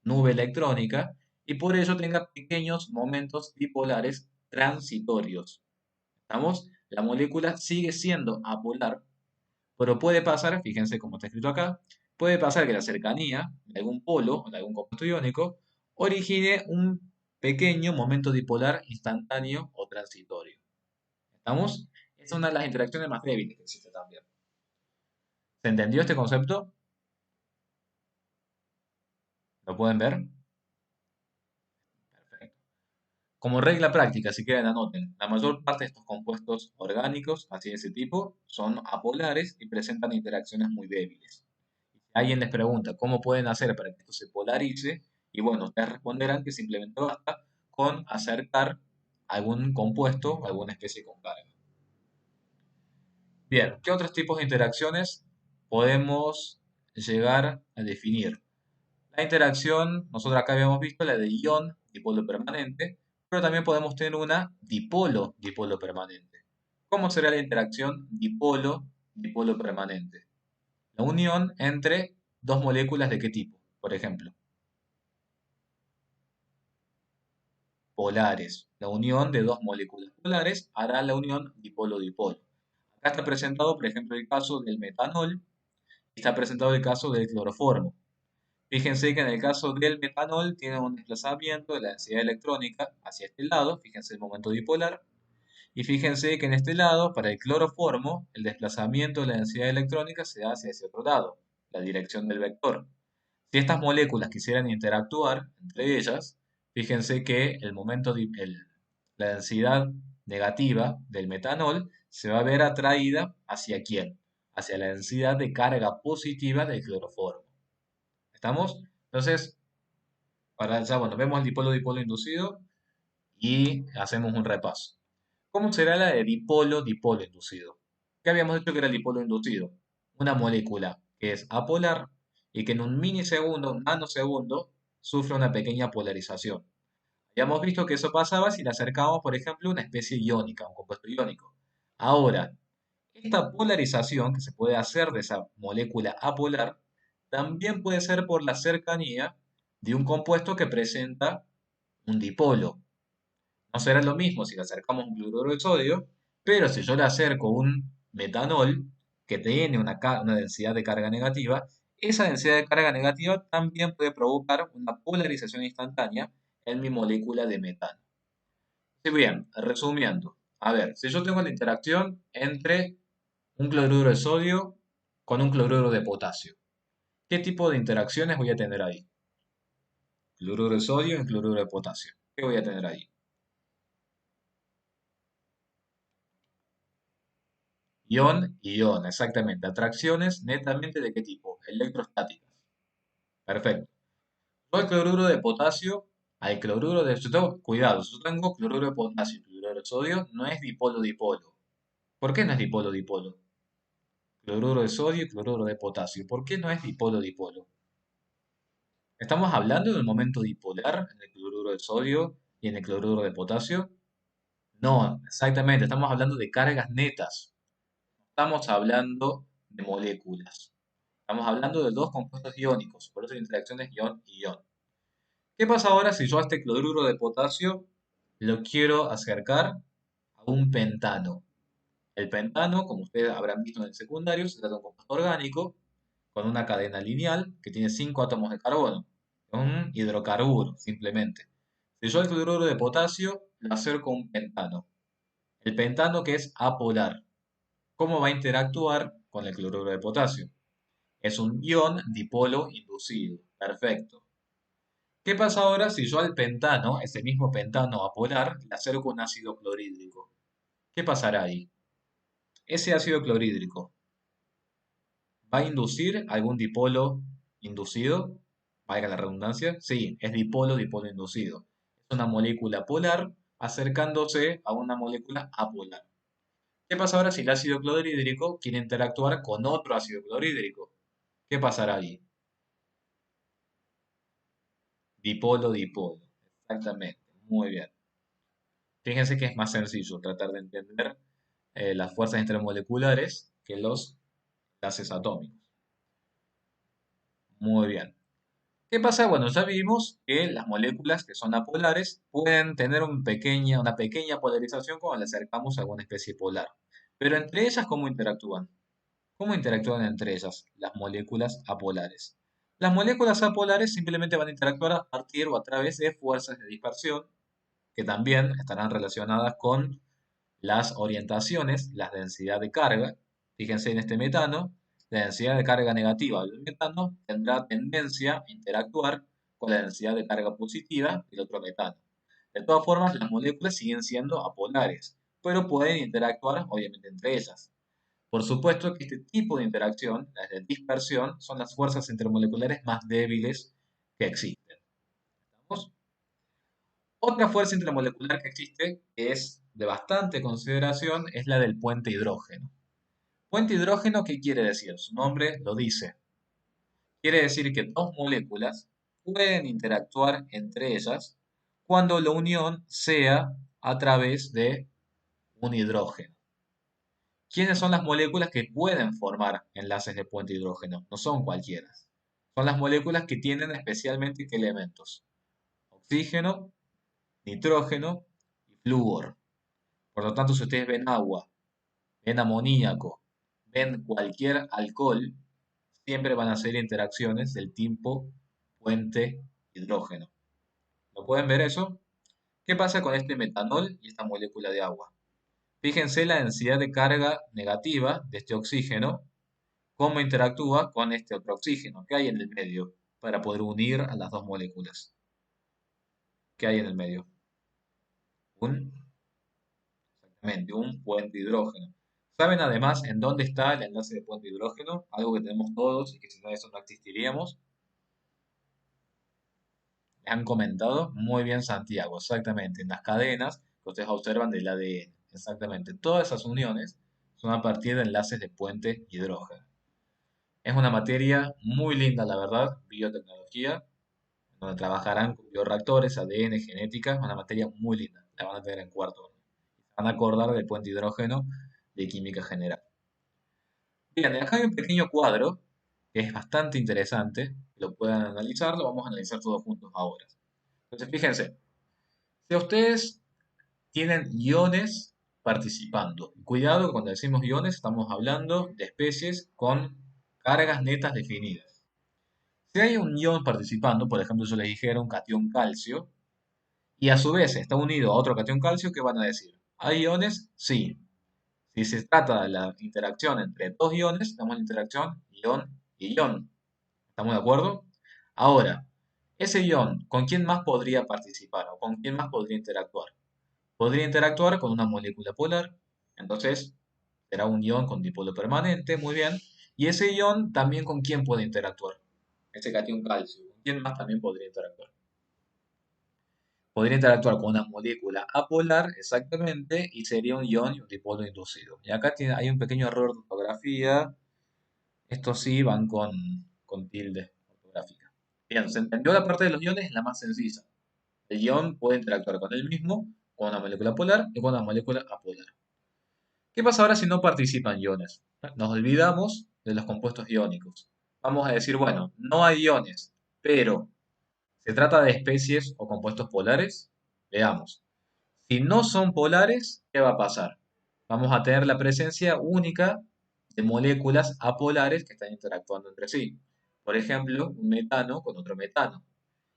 nube electrónica y por ello tenga pequeños momentos dipolares transitorios. ¿Estamos? La molécula sigue siendo apolar, pero puede pasar, fíjense cómo está escrito acá, puede pasar que la cercanía de algún polo o de algún compuesto iónico origine un pequeño momento dipolar instantáneo o transitorio. ¿Estamos? Es una de las interacciones más débiles que existe también. ¿Se entendió este concepto? ¿Lo pueden ver? Perfecto. Como regla práctica, si quieren anoten, la mayor parte de estos compuestos orgánicos, así de ese tipo, son apolares y presentan interacciones muy débiles. Alguien les pregunta cómo pueden hacer para que esto se polarice, y bueno, ustedes responderán que simplemente basta con acercar algún compuesto, alguna especie con carga. Bien, ¿qué otros tipos de interacciones podemos llegar a definir? La interacción, nosotros acá habíamos visto la de ion, dipolo permanente, pero también podemos tener una dipolo, dipolo permanente. ¿Cómo será la interacción dipolo, dipolo permanente? La unión entre dos moléculas de qué tipo, por ejemplo, polares. La unión de dos moléculas polares hará la unión dipolo-dipolo. Acá está presentado, por ejemplo, el caso del metanol y está presentado el caso del cloroformo. Fíjense que en el caso del metanol tiene un desplazamiento de la densidad electrónica hacia este lado, fíjense el momento dipolar, y fíjense que en este lado, para el cloroformo, el desplazamiento de la densidad electrónica se da hacia ese otro lado, la dirección del vector. Si estas moléculas quisieran interactuar entre ellas, fíjense que la densidad negativa del metanol se va a ver atraída hacia quién, hacia la densidad de carga positiva del cloroformo. ¿Estamos? Entonces, para ya, bueno, vemos el dipolo-dipolo inducido y hacemos un repaso. ¿Cómo será la de dipolo-dipolo inducido? ¿Qué habíamos dicho que era el dipolo inducido? Una molécula que es apolar y que en un milisegundo, un nanosegundo, sufre una pequeña polarización. Habíamos visto que eso pasaba si le acercábamos, por ejemplo, una especie iónica, un compuesto iónico. Ahora, esta polarización que se puede hacer de esa molécula apolar también puede ser por la cercanía de un compuesto que presenta un dipolo. No será lo mismo si le acercamos un cloruro de sodio, pero si yo le acerco un metanol que tiene una densidad de carga negativa, esa densidad de carga negativa también puede provocar una polarización instantánea en mi molécula de metano. Sí, bien, resumiendo, a ver, si yo tengo la interacción entre un cloruro de sodio con un cloruro de potasio, ¿qué tipo de interacciones voy a tener ahí? Cloruro de sodio y cloruro de potasio. ¿Qué voy a tener ahí? Ion y ion, exactamente. Atracciones netamente de qué tipo? Electrostáticas. Perfecto. Yo al cloruro de potasio, al cloruro de... cuidado, si yo tengo cloruro de potasio y cloruro de sodio, no es dipolo-dipolo. ¿Por qué no es dipolo-dipolo? Cloruro de sodio y cloruro de potasio. ¿Por qué no es dipolo-dipolo? ¿Estamos hablando de un momento dipolar en el cloruro de sodio y en el cloruro de potasio? No, exactamente. Estamos hablando de cargas netas. Estamos hablando de moléculas. Estamos hablando de dos compuestos iónicos, por eso la interacción es ion y ion. ¿Qué pasa ahora si yo a este cloruro de potasio lo quiero acercar a un pentano? El pentano, como ustedes habrán visto en el secundario, se trata de un compuesto orgánico con una cadena lineal que tiene 5 átomos de carbono. Un hidrocarburo, simplemente. Si yo al cloruro de potasio lo acerco a un pentano, el pentano que es apolar, ¿cómo va a interactuar con el cloruro de potasio? Es un ion dipolo inducido. Perfecto. ¿Qué pasa ahora si yo al pentano, ese mismo pentano apolar, le acerco un ácido clorhídrico? ¿Qué pasará ahí? ese ácido clorhídrico va a inducir algún dipolo inducido, valga la redundancia. Sí, es dipolo inducido. Es una molécula polar acercándose a una molécula apolar. ¿Qué pasa ahora si el ácido clorhídrico quiere interactuar con otro ácido clorhídrico? ¿Qué pasará ahí? Dipolo. Exactamente. Muy bien. Fíjense que es más sencillo tratar de entender las fuerzas intermoleculares que los gases atómicos. Muy bien. ¿Qué pasa? Bueno, ya vimos que las moléculas que son apolares pueden tener una pequeña polarización cuando le acercamos a alguna especie polar. Pero entre ellas, ¿cómo interactúan? ¿Cómo interactúan entre ellas las moléculas apolares? Las moléculas apolares simplemente van a interactuar a partir o a través de fuerzas de dispersión, que también estarán relacionadas con las orientaciones, la densidad de carga. Fíjense en este metano, la densidad de carga negativa del metano tendrá tendencia a interactuar con la densidad de carga positiva del otro metano. De todas formas, las moléculas siguen siendo apolares, pero pueden interactuar obviamente entre ellas. Por supuesto que este tipo de interacción, las de dispersión, son las fuerzas intermoleculares más débiles que existen. ¿Estamos? Otra fuerza intermolecular que existe, que es de bastante consideración, es la del puente hidrógeno. Puente hidrógeno, ¿qué quiere decir? Su nombre lo dice. Quiere decir que dos moléculas pueden interactuar entre ellas cuando la unión sea a través de un hidrógeno. ¿Quiénes son las moléculas que pueden formar enlaces de puente hidrógeno? No son cualquiera. Son las moléculas que tienen especialmente qué elementos: oxígeno, nitrógeno y flúor. Por lo tanto, si ustedes ven agua, ven amoníaco, ven cualquier alcohol, siempre van a ser interacciones del tipo puente hidrógeno. ¿Lo pueden ver eso? ¿Qué pasa con este metanol y esta molécula de agua? Fíjense la densidad de carga negativa de este oxígeno, cómo interactúa con este otro oxígeno que hay en el medio para poder unir a las dos moléculas. ¿Qué hay en el medio? Exactamente, un puente hidrógeno. ¿Saben además en dónde está el enlace de puente hidrógeno? Algo que tenemos todos y que sin eso no existiríamos. ¿Me han comentado? Muy bien, Santiago, exactamente. En las cadenas que ustedes observan del ADN. Exactamente. Todas esas uniones son a partir de enlaces de puente hidrógeno. Es una materia muy linda, la verdad, biotecnología, donde trabajarán con bioreactores, ADN, genética, una materia muy linda. La van a tener en cuarto. Van a acordar del puente hidrógeno de química general. Bien, acá hay un pequeño cuadro que es bastante interesante. Lo pueden analizar, lo vamos a analizar todos juntos ahora. Entonces, fíjense, si ustedes tienen iones participando, cuidado que cuando decimos iones estamos hablando de especies con cargas netas definidas. Si hay un ion participando, por ejemplo, yo les dijera un catión calcio, y a su vez está unido a otro catión calcio, ¿qué van a decir? ¿Hay iones? Sí. Si se trata de la interacción entre dos iones, tenemos la interacción ion y ion. ¿Estamos de acuerdo? Ahora, ese ion, ¿con quién más podría participar o con quién más podría interactuar? Podría interactuar con una molécula polar, entonces será un ion con dipolo permanente, muy bien. Y ese ion también con quién puede interactuar. Ese catión calcio, ¿con quién más también podría interactuar? Podría interactuar con una molécula apolar, exactamente, y sería un ion y un dipolo inducido. Y acá hay un pequeño error de ortografía. Estos sí van con tilde ortográfica. Bien, se entendió la parte de los iones, la más sencilla. El ion puede interactuar con el mismo, con una molécula polar y con una molécula apolar. ¿Qué pasa ahora si no participan iones? Nos olvidamos de los compuestos iónicos. Vamos a decir, bueno, no hay iones, pero ¿se trata de especies o compuestos polares? Veamos. Si no son polares, ¿qué va a pasar? Vamos a tener la presencia única de moléculas apolares que están interactuando entre sí. Por ejemplo, un metano con otro metano.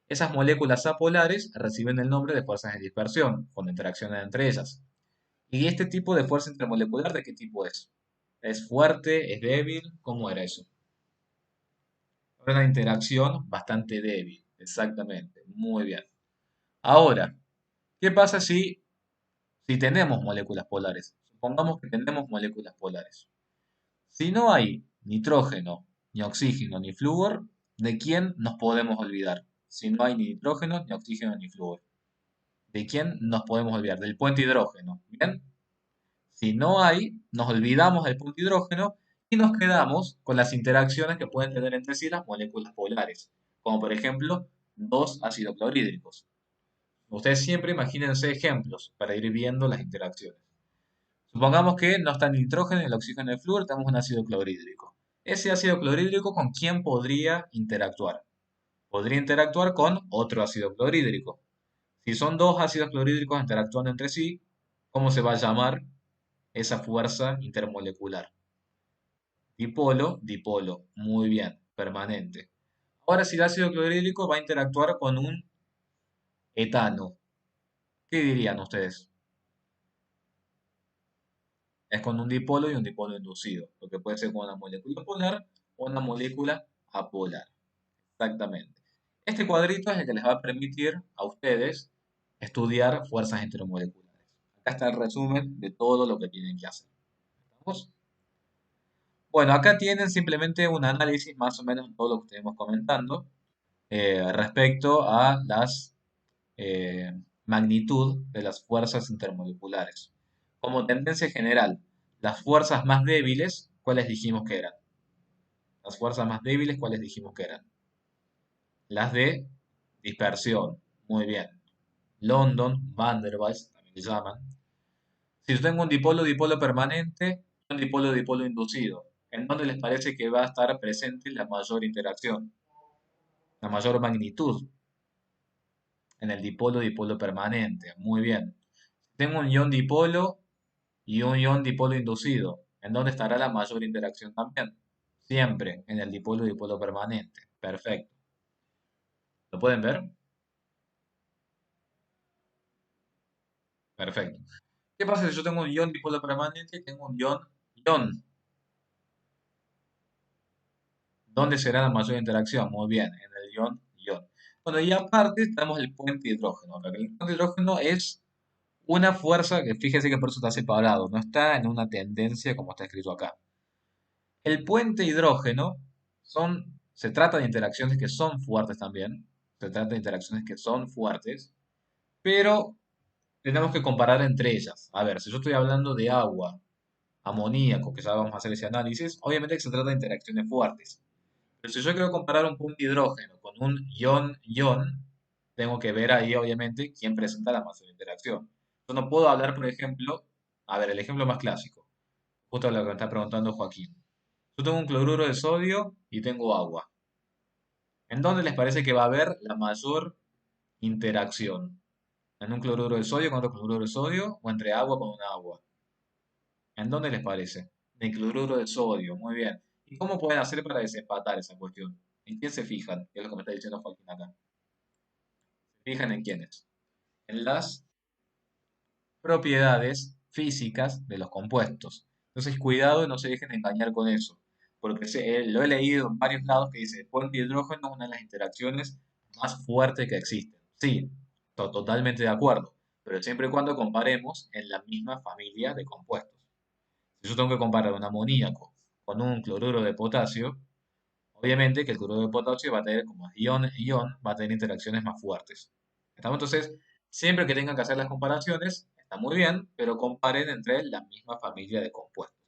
Esas moléculas apolares reciben el nombre de fuerzas de dispersión cuando interaccionan entre ellas. ¿Y este tipo de fuerza intermolecular de qué tipo es? ¿Es fuerte? ¿Es débil? ¿Cómo era eso? Era una interacción bastante débil, exactamente. Muy bien. Ahora, ¿qué pasa si tenemos moléculas polares? Supongamos que tenemos moléculas polares. Si no hay nitrógeno, ni oxígeno, ni flúor, ¿de quién nos podemos olvidar? Si no hay ni nitrógeno, ni oxígeno, ni flúor. ¿De quién nos podemos olvidar? Del puente hidrógeno. ¿Bien? Si no hay, nos olvidamos del punto hidrógeno y nos quedamos con las interacciones que pueden tener entre sí las moléculas polares, como por ejemplo dos ácidos clorhídricos. Ustedes siempre imagínense ejemplos para ir viendo las interacciones. Supongamos que no está el nitrógeno, el oxígeno y el flúor, tenemos un ácido clorhídrico. Ese ácido clorhídrico, ¿con quién podría interactuar? Podría interactuar con otro ácido clorhídrico. Si son dos ácidos clorhídricos interactuando entre sí, ¿cómo se va a llamar esa fuerza intermolecular? Dipolo, dipolo. Muy bien, permanente. Ahora, si el ácido clorhídrico va a interactuar con un etano, ¿qué dirían ustedes? Es con un dipolo y un dipolo inducido, lo que puede ser con una molécula polar o una molécula apolar. Exactamente. Este cuadrito es el que les va a permitir a ustedes estudiar fuerzas intermoleculares. Acá está el resumen de todo lo que tienen que hacer. ¿Estamos? Bueno, acá tienen simplemente un análisis más o menos de todo lo que estuvimos comentando respecto a las magnitud de las fuerzas intermoleculares. Como tendencia general, las fuerzas más débiles, ¿cuáles dijimos que eran? Las fuerzas más débiles, ¿cuáles dijimos que eran? Las de dispersión. Muy bien. London, Van der Waals, también le llaman. Si yo tengo un dipolo-dipolo permanente, un dipolo-dipolo inducido, ¿en dónde les parece que va a estar presente la mayor interacción? La mayor magnitud en el dipolo-dipolo permanente. Muy bien. Tengo un ion dipolo y un ion dipolo inducido. ¿En dónde estará la mayor interacción también? Siempre en el dipolo-dipolo permanente. Perfecto. ¿Lo pueden ver? Perfecto. ¿Qué pasa si yo tengo un ion dipolo permanente y tengo un ion? ¿Dónde será la mayor interacción? Muy bien, en el ion-ion. Bueno, y aparte tenemos el puente hidrógeno. El puente hidrógeno es una fuerza que fíjese que por eso está separado, no está en una tendencia como está escrito acá. El puente hidrógeno se trata de interacciones que son fuertes también, se trata de interacciones que son fuertes, pero tenemos que comparar entre ellas. A ver, si yo estoy hablando de agua, amoníaco, que ya vamos a hacer ese análisis, obviamente que se trata de interacciones fuertes. Pero si yo quiero comparar un punto hidrógeno con un ion-ion, tengo que ver ahí, obviamente, quién presenta la mayor interacción. Yo no puedo hablar, por ejemplo, a ver, el ejemplo más clásico, justo lo que me está preguntando Joaquín. Yo tengo un cloruro de sodio y tengo agua. ¿En dónde les parece que va a haber la mayor interacción? ¿En un cloruro de sodio con otro cloruro de sodio o entre agua con un agua? ¿En dónde les parece? En el cloruro de sodio, muy bien. ¿Y cómo pueden hacer para desempatar esa cuestión? ¿En quién se fijan? Que es lo que me está diciendo Joaquín acá. ¿Se fijan en quiénes? En las propiedades físicas de los compuestos. Entonces, cuidado y no se dejen engañar con eso, porque lo he leído en varios lados que dice, el puente hidrógeno es una de las interacciones más fuertes que existen. Sí, totalmente de acuerdo, pero siempre y cuando comparemos en la misma familia de compuestos. Si yo tengo que comparar un amoníaco con un cloruro de potasio, obviamente que el cloruro de potasio va a tener como ion, va a tener interacciones más fuertes. ¿Estamos? Entonces, siempre que tengan que hacer las comparaciones, está muy bien, pero comparen entre la misma familia de compuestos.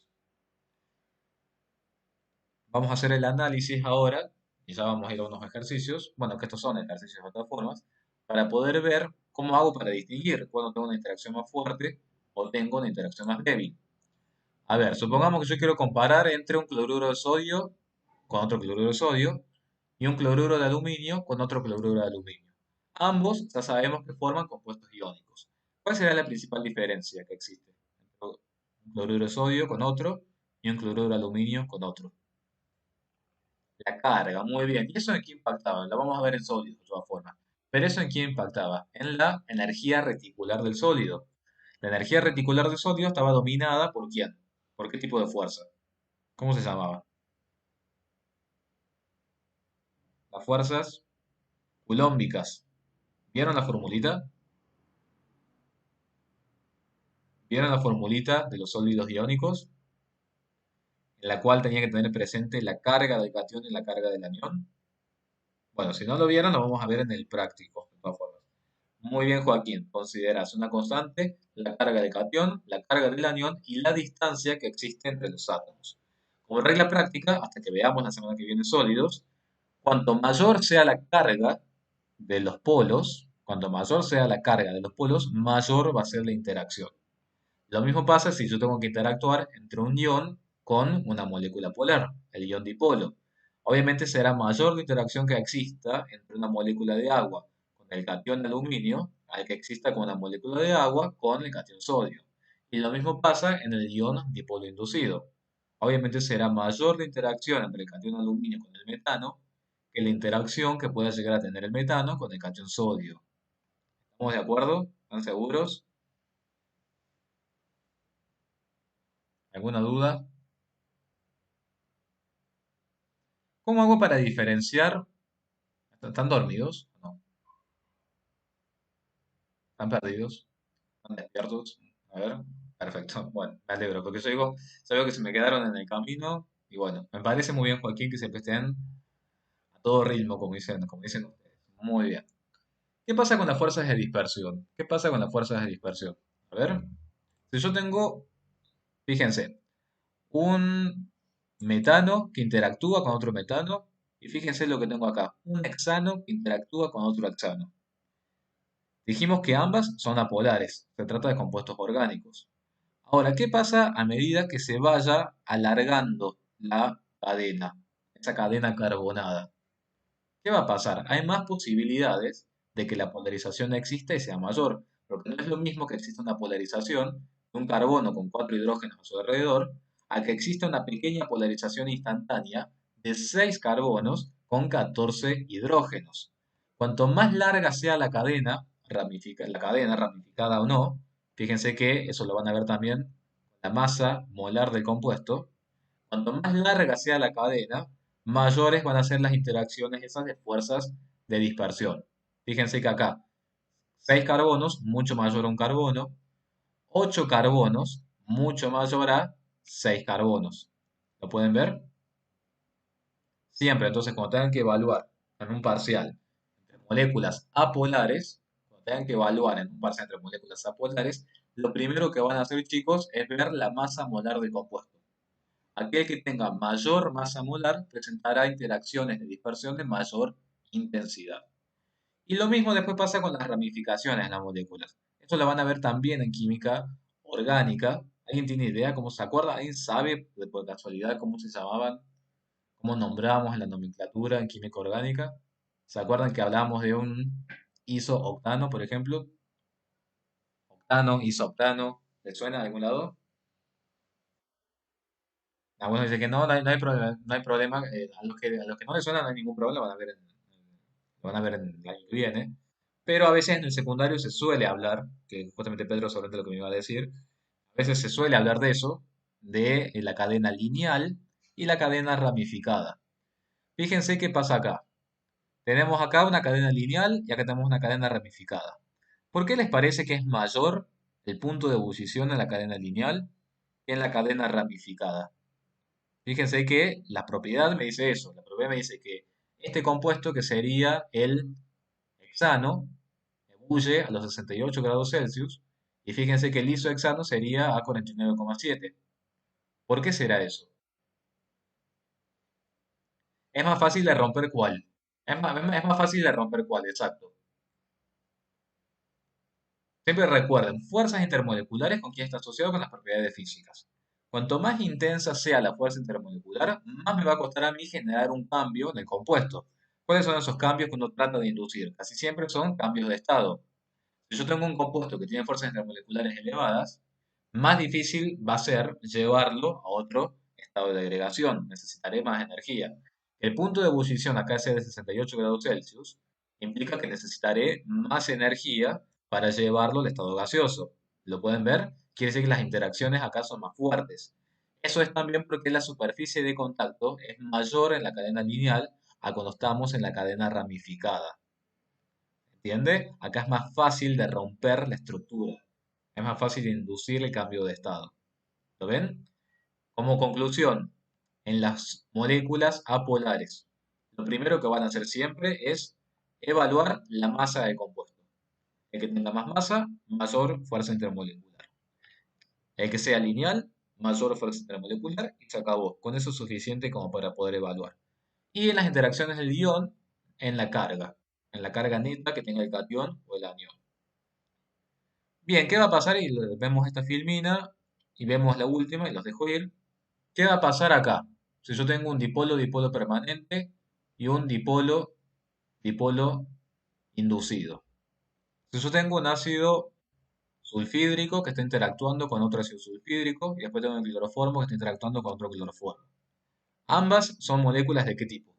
Vamos a hacer el análisis ahora, y ya vamos a ir a unos ejercicios, bueno, que estos son ejercicios de todas formas, para poder ver cómo hago para distinguir cuando tengo una interacción más fuerte o tengo una interacción más débil. A ver, supongamos que yo quiero comparar entre un cloruro de sodio con otro cloruro de sodio y un cloruro de aluminio con otro cloruro de aluminio. Ambos ya sabemos que forman compuestos iónicos. ¿Cuál será la principal diferencia que existe entre un cloruro de sodio con otro y un cloruro de aluminio con otro? La carga, muy bien. ¿Y eso en qué impactaba? Lo vamos a ver en sólidos de todas formas. Pero eso en qué impactaba? En la energía reticular del sólido. La energía reticular del sólido estaba dominada ¿por quién? ¿Por qué tipo de fuerza? ¿Cómo se llamaba? Las fuerzas culómbicas. ¿Vieron la formulita? ¿Vieron la formulita de los sólidos iónicos? En la cual tenía que tener presente la carga del catión y la carga del anión. Bueno, si no lo vieron, lo vamos a ver en el práctico, de todas formas. Muy bien, Joaquín. Consideras una constante la carga del catión, la carga del anión y la distancia que existe entre los átomos. Como regla práctica, hasta que veamos la semana que viene sólidos, cuanto mayor sea la carga de los polos, cuanto mayor sea la carga de los polos, mayor va a ser la interacción. Lo mismo pasa si yo tengo que interactuar entre un ion con una molécula polar, el ion dipolo. Obviamente será mayor la interacción que exista entre una molécula de agua con el catión de aluminio al que exista con una molécula de agua con el catión sodio. Y lo mismo pasa en el ion dipolo inducido. Obviamente será mayor la interacción entre el catión de aluminio con el metano que la interacción que pueda llegar a tener el metano con el catión sodio. ¿Estamos de acuerdo? ¿Están seguros? ¿Alguna duda? ¿Cómo hago para diferenciar? ¿Están dormidos? No, ¿están perdidos? ¿Están despiertos? A ver, perfecto. Bueno, me alegro, porque yo digo que se me quedaron en el camino. Y bueno, me parece muy bien, Joaquín, que siempre estén a todo ritmo, como dicen ustedes. Muy bien. ¿Qué pasa con las fuerzas de dispersión? ¿Qué pasa con las fuerzas de dispersión? A ver, si yo tengo, fíjense, un metano que interactúa con otro metano, y fíjense lo que tengo acá, un hexano que interactúa con otro hexano. Dijimos que ambas son apolares, se trata de compuestos orgánicos. Ahora, ¿qué pasa a medida que se vaya alargando la cadena, esa cadena carbonada? ¿Qué va a pasar? Hay más posibilidades de que la polarización exista y sea mayor, porque no es lo mismo que exista una polarización de un carbono con cuatro hidrógenos a su alrededor, a que exista una pequeña polarización instantánea de 6 carbonos con 14 hidrógenos. Cuanto más larga sea la cadena ramificada o no, fíjense que eso lo van a ver también la masa molar del compuesto. Cuanto más larga sea la cadena, mayores van a ser las interacciones esas de fuerzas de dispersión. Fíjense que acá, 6 carbonos, mucho mayor a un carbono, 8 carbonos, mucho mayor a 6 carbonos. ¿Lo pueden ver? Siempre, entonces, cuando tengan que evaluar en un parcial entre moléculas apolares, cuando tengan que evaluar en un parcial entre moléculas apolares, lo primero que van a hacer, chicos, es ver la masa molar del compuesto. Aquel que tenga mayor masa molar presentará interacciones de dispersión de mayor intensidad. Y lo mismo después pasa con las ramificaciones en las moléculas. Esto lo van a ver también en química orgánica. ¿Alguien tiene idea cómo se acuerda? ¿Alguien sabe por casualidad cómo se llamaban? ¿Cómo nombramos en la nomenclatura en química orgánica? ¿Se acuerdan que hablábamos de un isooctano, por ejemplo? Octano, isoctano. ¿Les suena de algún lado? Algunos dicen que no, no hay problema, no hay problema. A los que no les suena no hay ningún problema, lo van a ver en el año que viene. Pero a veces en el secundario se suele hablar, que justamente Pedro sobre lo que me iba a decir, a veces se suele hablar de eso, de la cadena lineal y la cadena ramificada. Fíjense qué pasa acá. Tenemos acá una cadena lineal y acá tenemos una cadena ramificada. ¿Por qué les parece que es mayor el punto de ebullición en la cadena lineal que en la cadena ramificada? Fíjense que la propiedad me dice eso. La propiedad me dice que este compuesto, que sería el hexano, ebulle a los 68 grados Celsius. Y fíjense que el isohexano sería a 49,7. ¿Por qué será eso? Es más fácil de romper cuál. Es más fácil de romper cuál, exacto. Siempre recuerden, fuerzas intermoleculares con quien está asociado con las propiedades físicas. Cuanto más intensa sea la fuerza intermolecular, más me va a costar a mí generar un cambio en el compuesto. ¿Cuáles son esos cambios que uno trata de inducir? Casi siempre son cambios de estado. Si yo tengo un compuesto que tiene fuerzas intermoleculares elevadas, más difícil va a ser llevarlo a otro estado de agregación. Necesitaré más energía. El punto de ebullición acá es de 68 grados Celsius, implica que necesitaré más energía para llevarlo al estado gaseoso. ¿Lo pueden ver? Quiere decir que las interacciones acá son más fuertes. Eso es también porque la superficie de contacto es mayor en la cadena lineal a cuando estamos en la cadena ramificada. ¿Entiende? Acá es más fácil de romper la estructura. Es más fácil inducir el cambio de estado. ¿Lo ven? Como conclusión, en las moléculas apolares, lo primero que van a hacer siempre es evaluar la masa del compuesto. El que tenga más masa, mayor fuerza intermolecular. El que sea lineal, mayor fuerza intermolecular y se acabó. Con eso es suficiente como para poder evaluar. Y en las interacciones del ion, en la carga neta que tenga el catión o el anión. Bien, ¿qué va a pasar? Y vemos esta filmina y vemos la última y los dejo ir. ¿Qué va a pasar acá? Si yo tengo un dipolo-dipolo permanente y un dipolo-dipolo inducido. Si yo tengo un ácido sulfídrico que está interactuando con otro ácido sulfídrico y después tengo un cloroformo que está interactuando con otro cloroformo. Ambas son moléculas de qué tipo?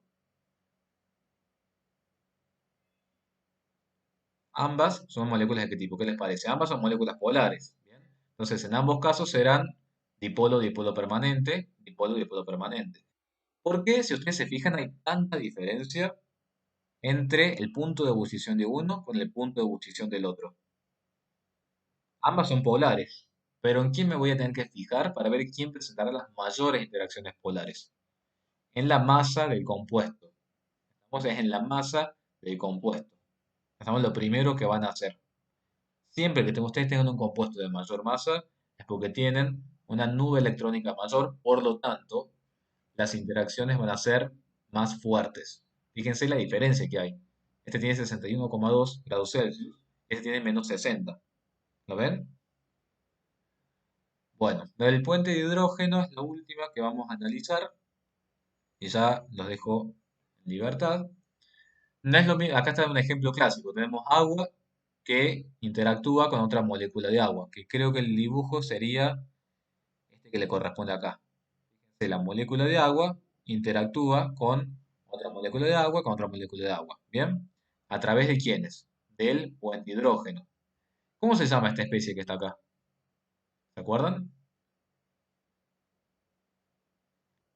Ambas son moléculas de qué tipo, ¿qué les parece? Ambas son moléculas polares. ¿Bien? Entonces, en ambos casos serán dipolo-dipolo permanente, dipolo-dipolo permanente. ¿Por qué, si ustedes se fijan, hay tanta diferencia entre el punto de ebullición de uno con el punto de ebullición del otro? Ambas son polares, pero ¿en quién me voy a tener que fijar para ver quién presentará las mayores interacciones polares? En la masa del compuesto. Estamos en la masa del compuesto. Estamos lo primero que van a hacer. Siempre que ustedes tengan un compuesto de mayor masa, es porque tienen una nube electrónica mayor, por lo tanto, las interacciones van a ser más fuertes. Fíjense la diferencia que hay. Este tiene 61,2 grados Celsius, este tiene menos 60. ¿Lo ven? Bueno, el puente de hidrógeno es la última que vamos a analizar y ya los dejo en libertad. No es lo mismo, acá está un ejemplo clásico. Tenemos agua que interactúa con otra molécula de agua, que creo que el dibujo sería este que le corresponde acá. Fíjense, la molécula de agua interactúa con otra molécula de agua, con otra molécula de agua. ¿Bien? ¿A través de quiénes? Del puente hidrógeno. ¿Cómo se llama esta especie que está acá? ¿Se acuerdan?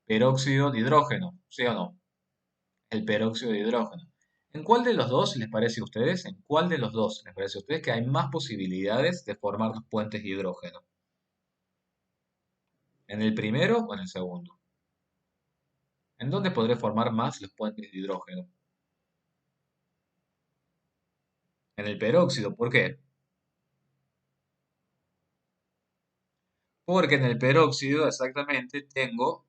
Peróxido de hidrógeno, ¿sí o no? El peróxido de hidrógeno. ¿En cuál de los dos les parece a ustedes? ¿En cuál de los dos les parece a ustedes que hay más posibilidades de formar los puentes de hidrógeno? ¿En el primero o en el segundo? ¿En dónde podré formar más los puentes de hidrógeno? En el peróxido, ¿por qué? Porque en el peróxido exactamente tengo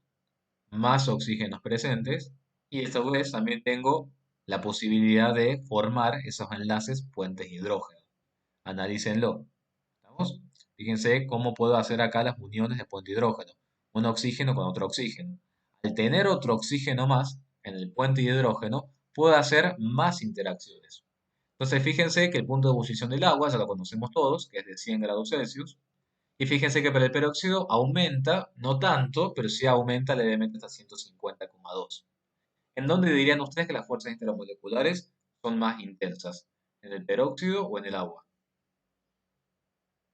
más oxígenos presentes y esta vez también tengo la posibilidad de formar esos enlaces puentes de hidrógeno. Analícenlo. ¿Estamos? Fíjense cómo puedo hacer acá las uniones de puente de hidrógeno. Un oxígeno con otro oxígeno. Al tener otro oxígeno más en el puente de hidrógeno, puedo hacer más interacciones. Entonces, fíjense que el punto de ebullición del agua, ya lo conocemos todos, que es de 100 grados Celsius. Y fíjense que para el peróxido aumenta, no tanto, pero sí aumenta levemente hasta 150,2. ¿En dónde dirían ustedes que las fuerzas intermoleculares son más intensas? ¿En el peróxido o en el agua?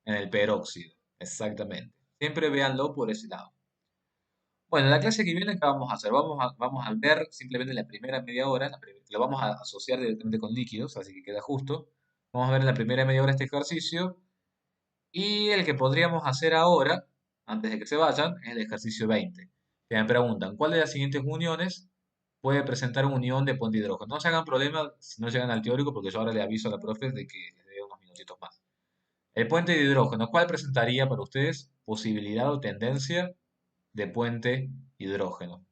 En el peróxido, exactamente. Siempre véanlo por ese lado. Bueno, en la clase que viene, ¿qué vamos a hacer? Vamos a ver simplemente la primera media hora, lo vamos a asociar directamente con líquidos, así que queda justo. Vamos a ver en la primera media hora este ejercicio. Y el que podríamos hacer ahora, antes de que se vayan, es el ejercicio 20. Que me preguntan, ¿cuál de las siguientes uniones puede presentar una unión de puente hidrógeno? No se hagan problema si no llegan al teórico, porque yo ahora le aviso a la profe de que les dé unos minutitos más. El puente de hidrógeno, ¿cuál presentaría para ustedes posibilidad o tendencia de puente hidrógeno?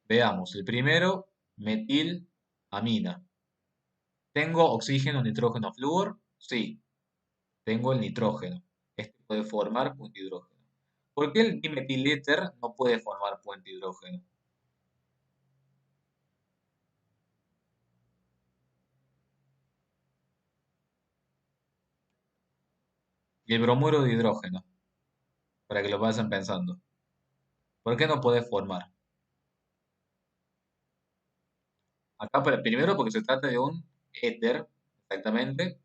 Veamos, el primero, metilamina. ¿Tengo oxígeno, nitrógeno, flúor? Sí, tengo el nitrógeno. Este puede formar puente hidrógeno. ¿Por qué el dimetiléter no puede formar puente hidrógeno? Y el bromuro de hidrógeno, para que lo vayan pensando. ¿Por qué no puede formar? Acá, primero porque se trata de un éter, exactamente.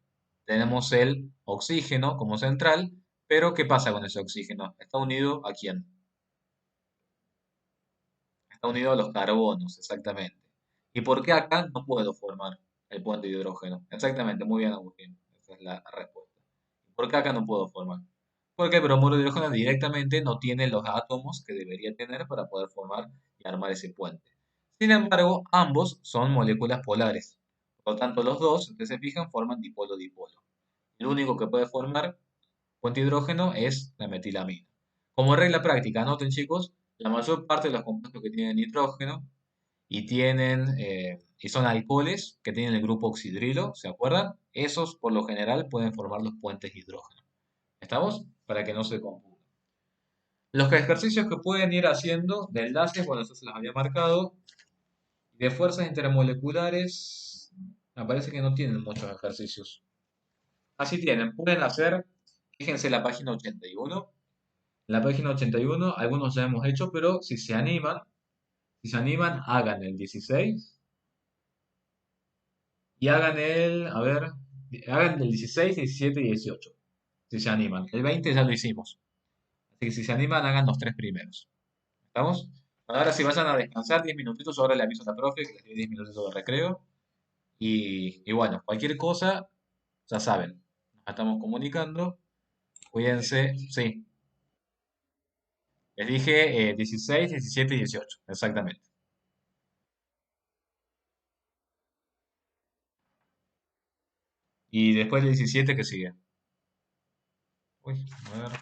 Tenemos el oxígeno como central, pero ¿qué pasa con ese oxígeno? ¿Está unido a quién? Está unido a los carbonos, exactamente. ¿Y por qué acá no puedo formar el puente de hidrógeno? Exactamente, muy bien, Agustín. Esa es la respuesta. ¿Por qué acá no puedo formar? Porque el bromuro de hidrógeno directamente no tiene los átomos que debería tener para poder formar y armar ese puente. Sin embargo, ambos son moléculas polares. Por lo tanto, los dos, si ustedes se fijan, forman dipolo-dipolo. El único que puede formar puente hidrógeno es la metilamina. Como regla práctica, anoten chicos, la mayor parte de los compuestos que tienen nitrógeno y son alcoholes que tienen el grupo oxidrilo, ¿se acuerdan? Esos por lo general pueden formar los puentes hidrógeno. ¿Estamos? Para que no se confundan. Los ejercicios que pueden ir haciendo de enlaces, bueno, eso se los había marcado. De fuerzas intermoleculares, me parece que no tienen muchos ejercicios. Así tienen, pueden hacer, fíjense la página 81. En la página 81, algunos ya hemos hecho, pero si se animan, hagan el 16 y hagan el 16, 17 y 18. Si se animan. El 20 ya lo hicimos. Así que si se animan, hagan los tres primeros. ¿Estamos? Ahora si vayan a descansar 10 minutitos, ahora le aviso a la profe que les doy 10 minutitos de recreo. Y bueno, cualquier cosa, ya saben, nos estamos comunicando. Cuídense, sí. Les dije 16, 17 y 18, exactamente. Y después del 17, ¿qué sigue? Uy, a ver.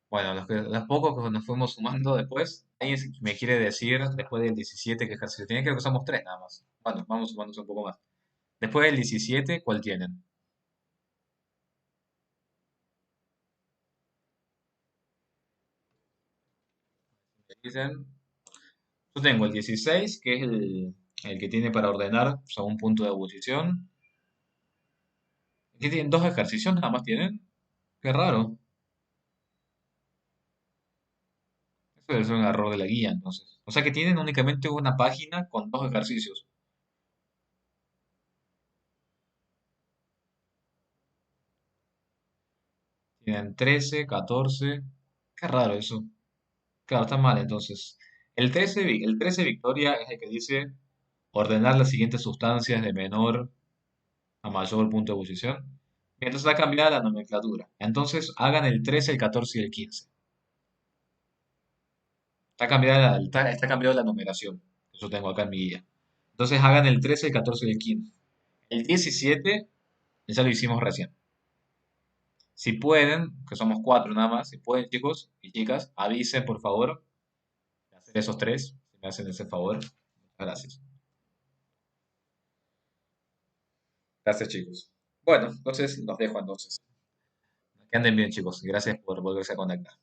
Bueno, los pocos que nos fuimos sumando después, ¿alguien me quiere decir después del 17 qué ejercicio tiene? Creo que somos tres nada más. Bueno, vamos sumándose un poco más. Después del 17, ¿cuál tienen? Dicen, yo tengo el 16, que es el que tiene para ordenar según punto de ebullición. ¿Qué tienen? ¿Dos ejercicios nada más tienen? Qué raro. Eso debe ser un error de la guía, entonces. O sea que tienen únicamente una página con dos ejercicios. Tienen 13, 14. Qué raro eso. Claro, está mal entonces. El 13 Victoria es el que dice ordenar las siguientes sustancias de menor a mayor punto de ebullición. Bien, entonces está cambiada la nomenclatura. Entonces hagan el 13, el 14 y el 15. Está cambiada la numeración. Eso tengo acá en mi guía. Entonces hagan el 13, el 14 y el 15. El 17 ya lo hicimos recién. Si pueden, que somos cuatro nada más, si pueden chicos y chicas, avisen por favor de hacer esos tres, si me hacen ese favor. Gracias. Gracias chicos. Bueno, entonces los dejo entonces. Que anden bien chicos. Gracias por volverse a conectar.